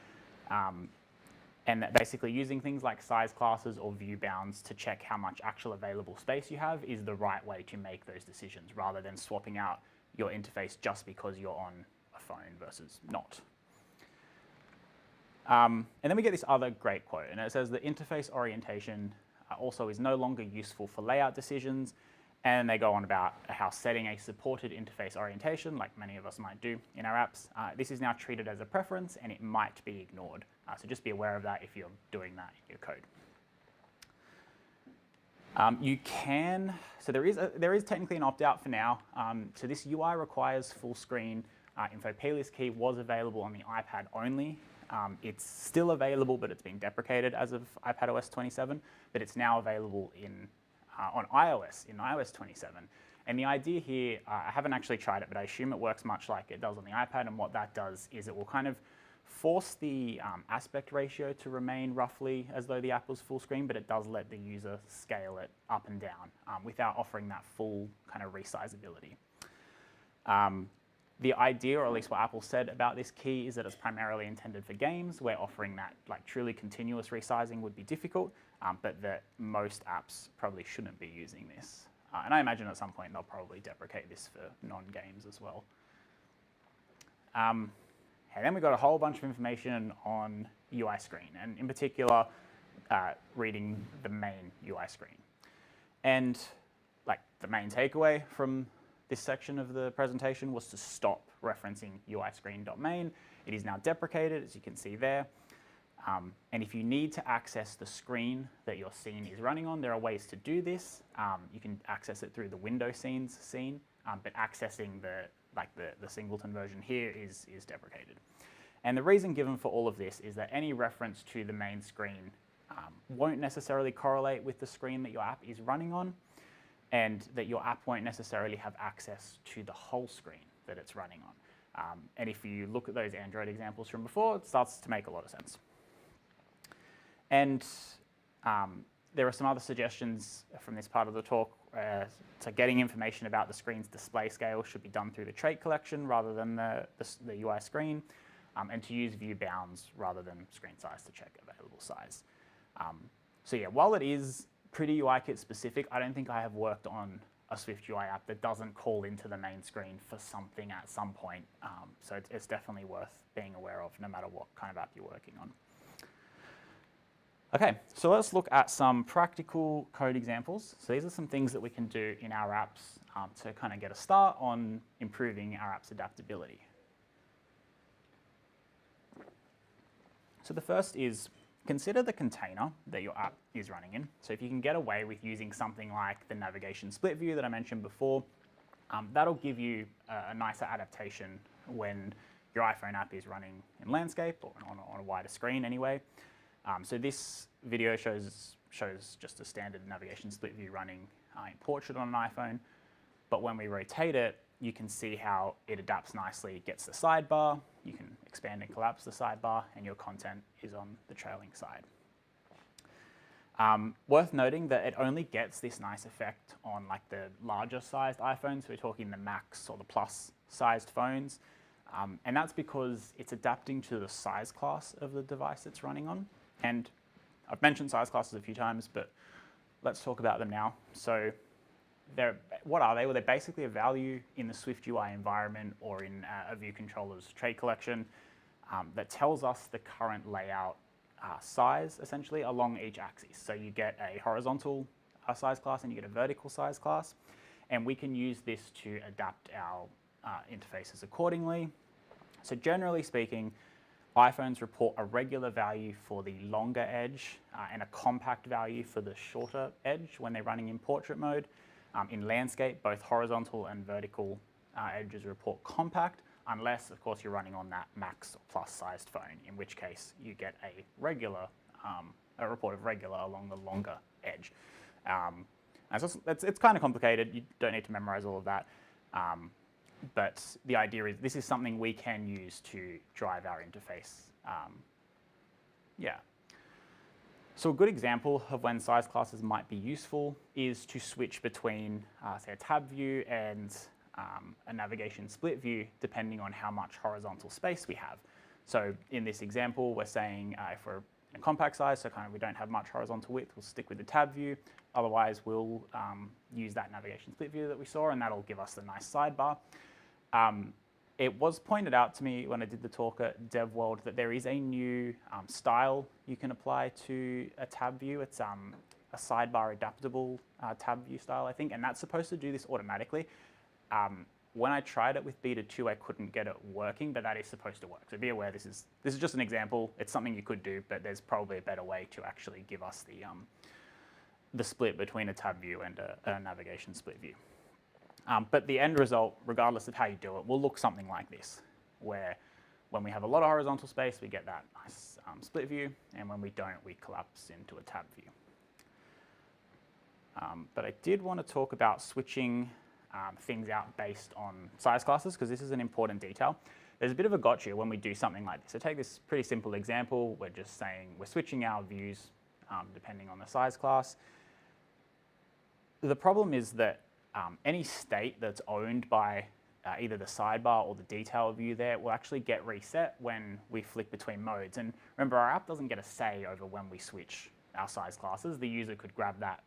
And that basically using things like size classes or view bounds to check how much actual available space you have is the right way to make those decisions, rather than swapping out your interface just because you're on a phone versus not. And then we get this other great quote, and it says the interface orientation also is no longer useful for layout decisions. And they go on about how setting a supported interface orientation, like many of us might do in our apps, this is now treated as a preference and it might be ignored. So just be aware of that if you're doing that in your code. You can, so there is technically an opt-out for now. So this UI requires full screen info plist key was available on the iPad only. It's still available, but it's been deprecated as of iPadOS 27, but it's now available on iOS, in iOS 27. And the idea here, I haven't actually tried it, but I assume it works much like it does on the iPad, and what that does is it will kind of force the aspect ratio to remain roughly as though the app was full screen, but it does let the user scale it up and down without offering that full kind of resizability. The idea, or at least what Apple said about this key, is that it's primarily intended for games where offering that like truly continuous resizing would be difficult, but that most apps probably shouldn't be using this. And I imagine at some point they'll probably deprecate this for non-games as well. And then we've got a whole bunch of information on UI screen, and in particular, reading the main UI screen. And like the main takeaway from this section of the presentation was to stop referencing uiscreen.main. It is now deprecated, as you can see there. And if you need to access the screen that your scene is running on, there are ways to do this. You can access it through the window scenes scene, but accessing the singleton version here is deprecated. And the reason given for all of this is that any reference to the main screen won't necessarily correlate with the screen that your app is running on, and that your app won't necessarily have access to the whole screen that it's running on. And if you look at those Android examples from before, it starts to make a lot of sense. And there are some other suggestions from this part of the talk. So getting information about the screen's display scale should be done through the trait collection rather than the UI screen, and to use view bounds rather than screen size to check available size. So yeah, while it is pretty UIKit specific, I don't think I have worked on a Swift UI app that doesn't call into the main screen for something at some point. So it's definitely worth being aware of no matter what kind of app you're working on. Okay, so let's look at some practical code examples. So these are some things that we can do in our apps to kind of get a start on improving our app's adaptability. So the first is consider the container that your app is running in. So if you can get away with using something like the navigation split view that I mentioned before, that'll give you a nicer adaptation when your iPhone app is running in landscape or on a wider screen anyway. So this video shows just a standard navigation split view running in portrait on an iPhone. But when we rotate it, you can see how it adapts nicely. It gets the sidebar. You can expand and collapse the sidebar, and your content is on the trailing side. Worth noting that it only gets this nice effect on like the larger sized iPhones. We're talking the Max or the Plus sized phones. And that's because it's adapting to the size class of the device it's running on. And I've mentioned size classes a few times, but let's talk about them now. So what are they? Well, they're basically a value in the Swift UI environment or in a view controller's trait collection that tells us the current layout size, essentially, along each axis. So you get a horizontal size class and you get a vertical size class. And we can use this to adapt our interfaces accordingly. So generally speaking, iPhones report a regular value for the longer edge and a compact value for the shorter edge when they're running in portrait mode. In landscape, both horizontal and vertical edges report compact, unless, of course, you're running on that Max or Plus sized phone, in which case you get a report of regular along the longer edge. It's kind of complicated. You don't need to memorize all of that. But the idea is this is something we can use to drive our interface. So a good example of when size classes might be useful is to switch between, say, a tab view and a navigation split view, depending on how much horizontal space we have. So in this example, we're saying if we're in a compact size, so kind of we don't have much horizontal width, we'll stick with the tab view. Otherwise, we'll use that navigation split view that we saw, and that'll give us the nice sidebar. It was pointed out to me when I did the talk at DevWorld that there is a new style you can apply to a tab view. It's a sidebar adaptable tab view style, I think, and that's supposed to do this automatically. When I tried it with Beta 2, I couldn't get it working, but that is supposed to work. So be aware, this is just an example. It's something you could do, but there's probably a better way to actually give us the split between a tab view and a navigation split view. But the end result, regardless of how you do it, will look something like this, where when we have a lot of horizontal space, we get that nice split view, and when we don't, we collapse into a tab view. But I did want to talk about switching things out based on size classes, because this is an important detail. There's a bit of a gotcha when we do something like this. So take this pretty simple example. We're just saying we're switching our views depending on the size class. The problem is that any state that's owned by either the sidebar or the detail view there will actually get reset when we flick between modes. And remember, our app doesn't get a say over when we switch our size classes. The user could grab that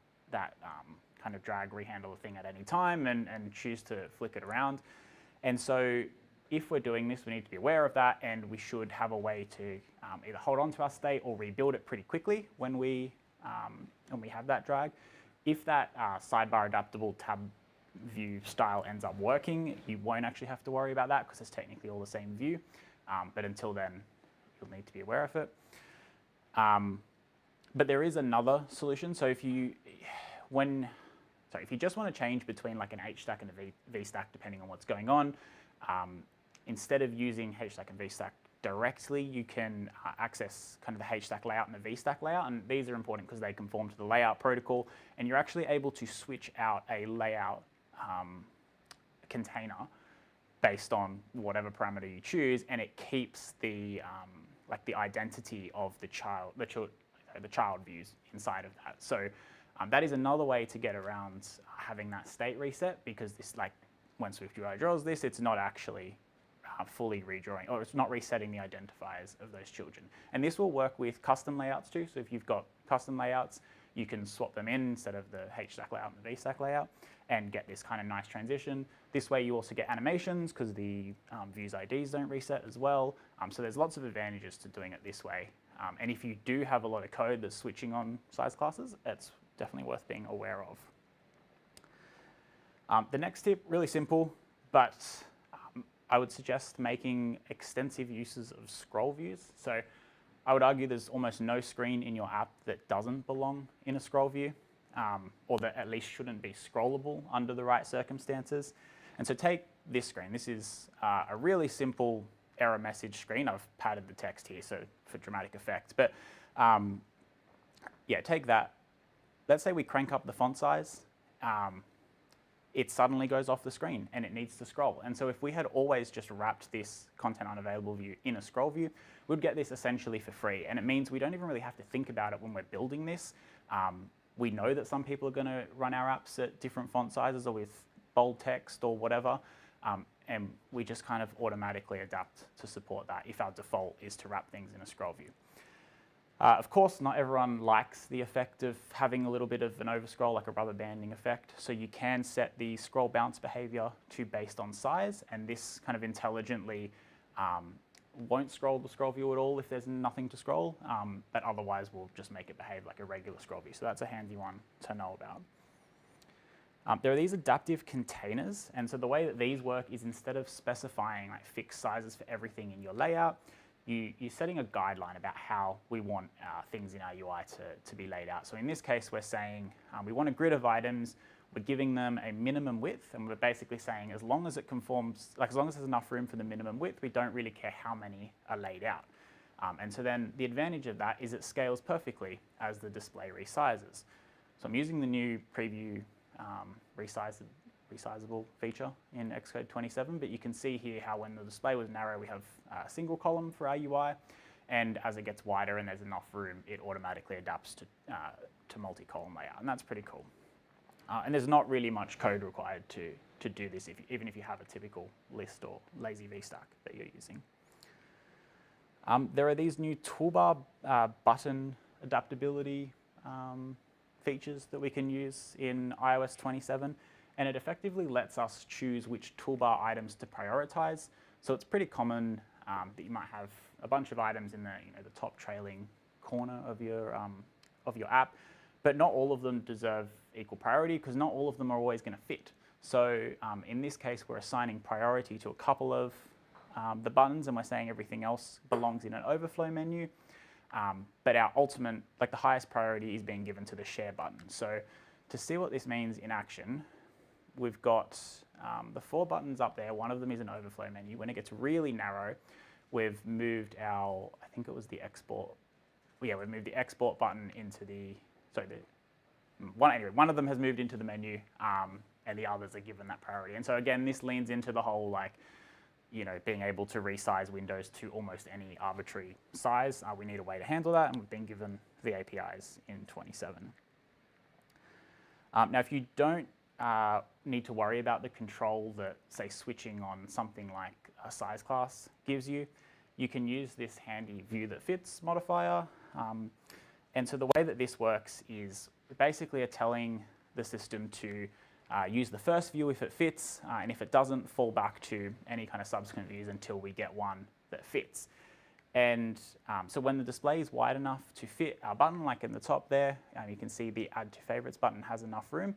kind of drag rehandle thing at any time and choose to flick it around. And so if we're doing this, we need to be aware of that, and we should have a way to either hold on to our state or rebuild it pretty quickly when we have that drag. If that sidebar adaptable tab view style ends up working, you won't actually have to worry about that because it's technically all the same view. But until then, you'll need to be aware of it. But there is another solution. So if you just want to change between like an H stack and a V stack, depending on what's going on, instead of using H stack and V stack directly, you can access kind of the H stack layout and the V stack layout. And these are important because they conform to the layout protocol. And you're actually able to switch out a layout container based on whatever parameter you choose, and it keeps the like the identity of the child views inside of that. So that is another way to get around having that state reset, because this, like when SwiftUI draws this, it's not actually fully redrawing, or it's not resetting the identifiers of those children. And this will work with custom layouts too. So if you've got custom layouts, you can swap them in instead of the H stack layout and the V stack layout and get this kind of nice transition. This way you also get animations because the views IDs don't reset as well. So there's lots of advantages to doing it this way. And if you do have a lot of code that's switching on size classes, it's definitely worth being aware of. The next tip, really simple, but I would suggest making extensive uses of scroll views. So I would argue there's almost no screen in your app that doesn't belong in a scroll view, or that at least shouldn't be scrollable under the right circumstances. And so take this screen. This is a really simple error message screen. I've padded the text here so for dramatic effect. But yeah, take that. Let's say we crank up the font size. It suddenly goes off the screen and it needs to scroll. And so if we had always just wrapped this content unavailable view in a scroll view, we'd get this essentially for free. And it means we don't even really have to think about it when we're building this. We know that some people are going to run our apps at different font sizes or with bold text or whatever. And we just kind of automatically adapt to support that if our default is to wrap things in a scroll view. Of course, not everyone likes the effect of having a little bit of an overscroll, like a rubber banding effect. So you can set the scroll bounce behavior to based on size, and this kind of intelligently won't scroll the scroll view at all if there's nothing to scroll, but otherwise we'll just make it behave like a regular scroll view. So that's a handy one to know about. There are these adaptive containers, and so the way that these work is instead of specifying like fixed sizes for everything in your layout, you're setting a guideline about how we want things in our UI to be laid out. So in this case, we're saying we want a grid of items, we're giving them a minimum width, and we're basically saying as long as it conforms, like as long as there's enough room for the minimum width, we don't really care how many are laid out. And so then the advantage of that is it scales perfectly as the display resizes. So I'm using the new preview resizable feature in Xcode 27, but you can see here how when the display was narrow, we have a single column for our UI, and as it gets wider and there's enough room, it automatically adapts to multi-column layout, and that's pretty cool. And there's not really much code required to do this, even if you have a typical list or lazy VStack that you're using. There are these new toolbar button adaptability features that we can use in iOS 27, and it effectively lets us choose which toolbar items to prioritize. So it's pretty common that you might have a bunch of items in the the top trailing corner of your app, but not all of them deserve equal priority because not all of them are always going to fit. So in this case, we're assigning priority to a couple of the buttons, and we're saying everything else belongs in an overflow menu. But our ultimate, like the highest priority, is being given to the share button. So to see what this means in action, we've got the 4 buttons up there. One of them is an overflow menu. When it gets really narrow, we've moved our, I think it was the export. Yeah, we've moved the export button into the, sorry, anyway, one of them has moved into the menu, and the others are given that priority. And so again, this leans into the whole being able to resize windows to almost any arbitrary size. We need a way to handle that, and we've been given the APIs in 27. Now, if you don't need to worry about the control that, say, switching on something like a size class gives you, you can use this handy view that fits modifier. And so the way that this works is we basically are telling the system to use the first view if it fits, and if it doesn't, fall back to any kind of subsequent views until we get one that fits. And so when the display is wide enough to fit our button, like in the top there, you can see the Add to Favorites button has enough room,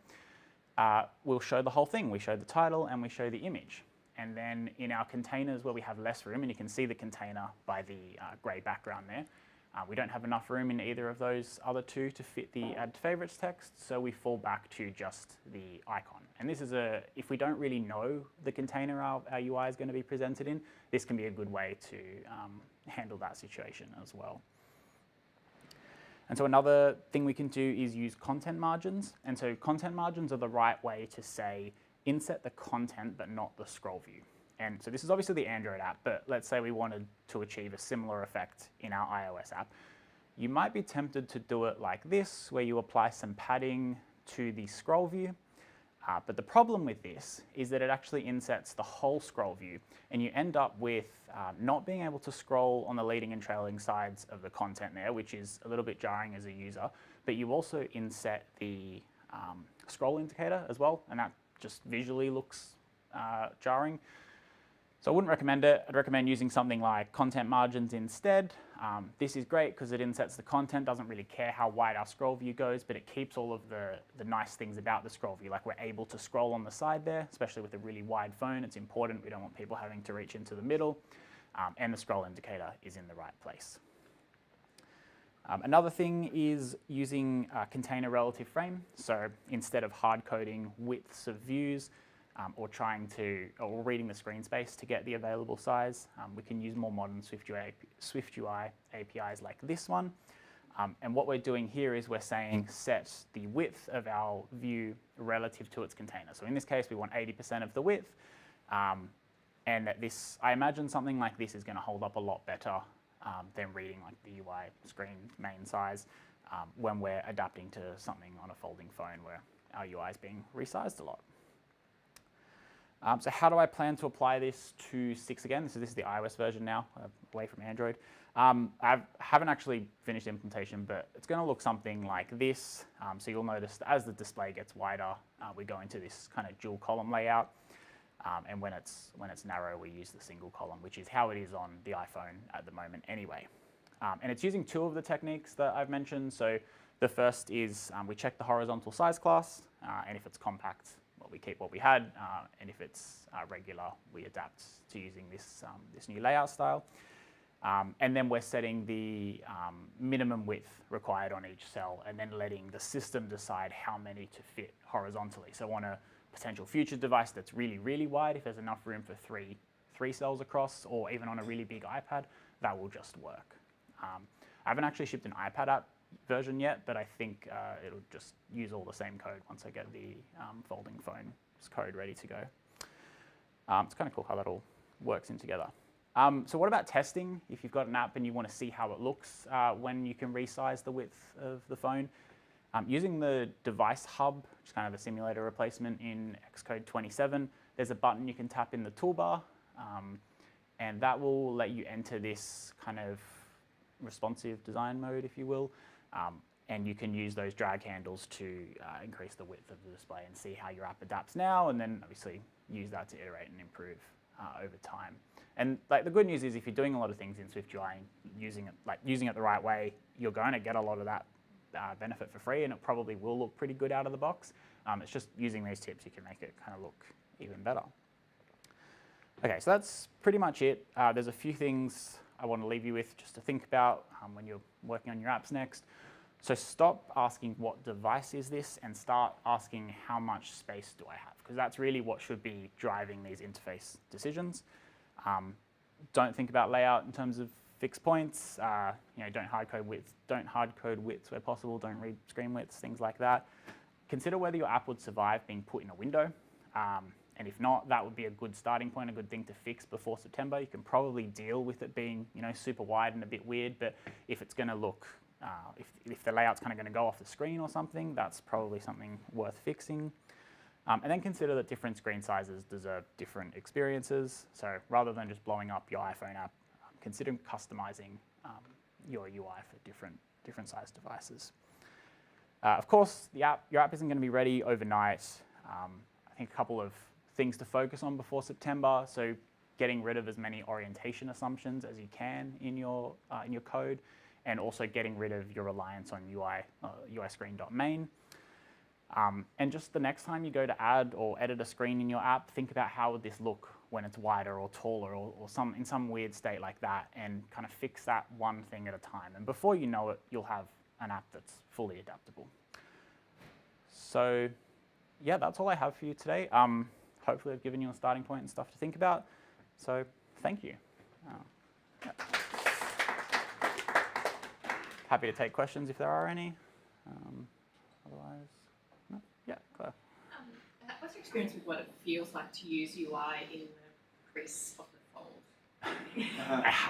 we'll show the whole thing. We show the title and we show the image. And then in our containers where we have less room, and you can see the container by the grey background there, we don't have enough room in either of those other two to fit the Add to Favorites text, so we fall back to just the icon. And this is if we don't really know the container our UI is going to be presented in, this can be a good way to handle that situation as well. And so another thing we can do is use content margins. And so content margins are the right way to say, inset the content but not the scroll view. And so this is obviously the Android app, but let's say we wanted to achieve a similar effect in our iOS app. You might be tempted to do it like this, where you apply some padding to the scroll view. But the problem with this is that it actually insets the whole scroll view, and you end up with not being able to scroll on the leading and trailing sides of the content there, which is a little bit jarring as a user. But you also inset the scroll indicator as well, and that just visually looks jarring. So I wouldn't recommend it. I'd recommend using something like content margins instead. This is great because it insets the content, doesn't really care how wide our scroll view goes, but it keeps all of the nice things about the scroll view, like we're able to scroll on the side there, especially with a really wide phone. It's important. We don't want people having to reach into the middle, and the scroll indicator is in the right place. Another thing is using container relative frame. So instead of hard coding widths of views, or reading the screen space to get the available size, we can use more modern SwiftUI APIs like this one. And what we're doing here is we're saying set the width of our view relative to its container. So in this case, we want 80% of the width. And I imagine something like this is going to hold up a lot better than reading like the UI screen main size when we're adapting to something on a folding phone where our UI is being resized a lot. So how do I plan to apply this to 6 again? So this is the iOS version now, away from Android. I haven't actually finished implementation, but it's going to look something like this. So you'll notice that as the display gets wider, we go into this kind of dual column layout. And when it's narrow, we use the single column, which is how it is on the iPhone at the moment anyway. And it's using 2 of the techniques that I've mentioned. So the first is we check the horizontal size class, and if it's compact, we keep what we had, and if it's regular, we adapt to using this new layout style. And then we're setting the minimum width required on each cell, and then letting the system decide how many to fit horizontally. So on a potential future device that's really, really wide, if there's enough room for three cells across, or even on a really big iPad, that will just work. I haven't actually shipped an iPad app version yet, but I think it'll just use all the same code once I get the folding phone's code ready to go. It's kind of cool how that all works in together. So what about testing? If you've got an app and you want to see how it looks when you can resize the width of the phone, using the device hub, which is kind of a simulator replacement in Xcode 27, there's a button you can tap in the toolbar. and that will let you enter this kind of responsive design mode, if you will. And you can use those drag handles to increase the width of the display and see how your app adapts now, and then obviously use that to iterate and improve over time. And like the good news is, if you're doing a lot of things in SwiftUI and using it the right way, you're going to get a lot of that benefit for free, and it probably will look pretty good out of the box. It's just using these tips you can make it kind of look even better. Okay, so that's pretty much it. There's a few things I want to leave you with just to think about when you're working on your apps next. So stop asking what device is this and start asking how much space do I have, because that's really what should be driving these interface decisions. Don't think about layout in terms of fixed points. Don't hard code widths where possible. Don't read screen widths, things like that. Consider whether your app would survive being put in a window. And if not, that would be a good starting point, a good thing to fix before September. You can probably deal with it being, super wide and a bit weird, but if it's going to look, if the layout's kind of going to go off the screen or something, that's probably something worth fixing. And then consider that different screen sizes deserve different experiences. So rather than just blowing up your iPhone app, consider customizing your UI for different size devices. Of course, your app isn't going to be ready overnight. I think a couple of things to focus on before September. So getting rid of as many orientation assumptions as you can in your code, and also getting rid of your reliance on UI screen.main. And just the next time you go to add or edit a screen in your app, think about how would this look when it's wider or taller or in some weird state like that, and kind of fix that one thing at a time. And before you know it, you'll have an app that's fully adaptable. So yeah, that's all I have for you today. Hopefully I've given you a starting point and stuff to think about. So thank you. Yeah. Happy to take questions if there are any. Otherwise, no? Yeah, Claire. What's your experience with what it feels like to use UI in the crease of the fold?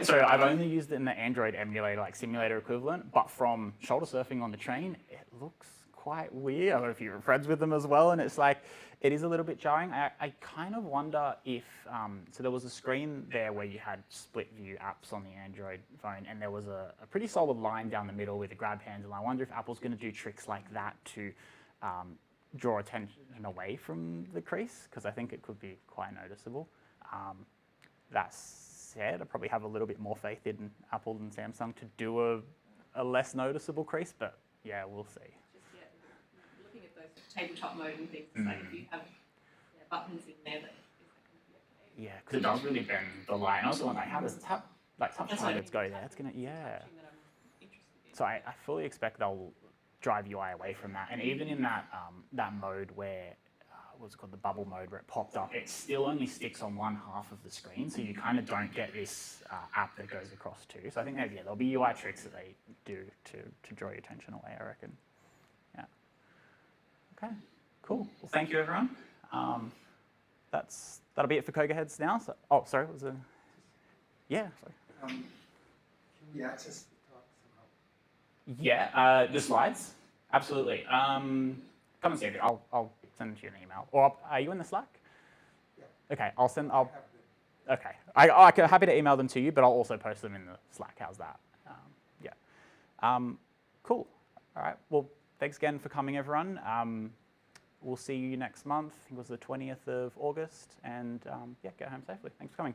So I've only used it in the Android emulator, like simulator equivalent, but from shoulder surfing on the train, it looks quite weird. I don't know if you're friends with them as well, and it's like, it is a little bit jarring. I kind of wonder if, so there was a screen there where you had split view apps on the Android phone, and there was a pretty solid line down the middle with a grab handle. I wonder if Apple's going to do tricks like that to draw attention away from the crease, because I think it could be quite noticeable. That said, I probably have a little bit more faith in Apple and Samsung to do a less noticeable crease, but yeah, we'll see. Looking at those tabletop mode and things, it's like if you have buttons in there, that is going to be okay. Yeah, because it does really bend the line. I also wonder, how does touch targets go there? It's gonna, yeah. So I fully expect they'll drive UI away from that, and even in that mode where what's called the bubble mode, where it popped up, it still only sticks on one half of the screen, so you kind of don't get this app that goes across too. So I think there'll be UI tricks that they do to draw your attention away, I reckon. Yeah. Okay, cool. Well, thank you, everyone. That'll be it for CocoaHeads now. So, oh, sorry, was it? Yeah, sorry. Can we access the talk somehow? Yeah, the slides, absolutely. Come and see it. I'll send you an email. Or are you in the Slack? Yeah. Okay, okay. I'm happy to email them to you, but I'll also post them in the Slack. How's that? Yeah. Cool. All right. Well, thanks again for coming, everyone. We'll see you next month. I think it was the 20th of August. And yeah, go home safely. Thanks for coming.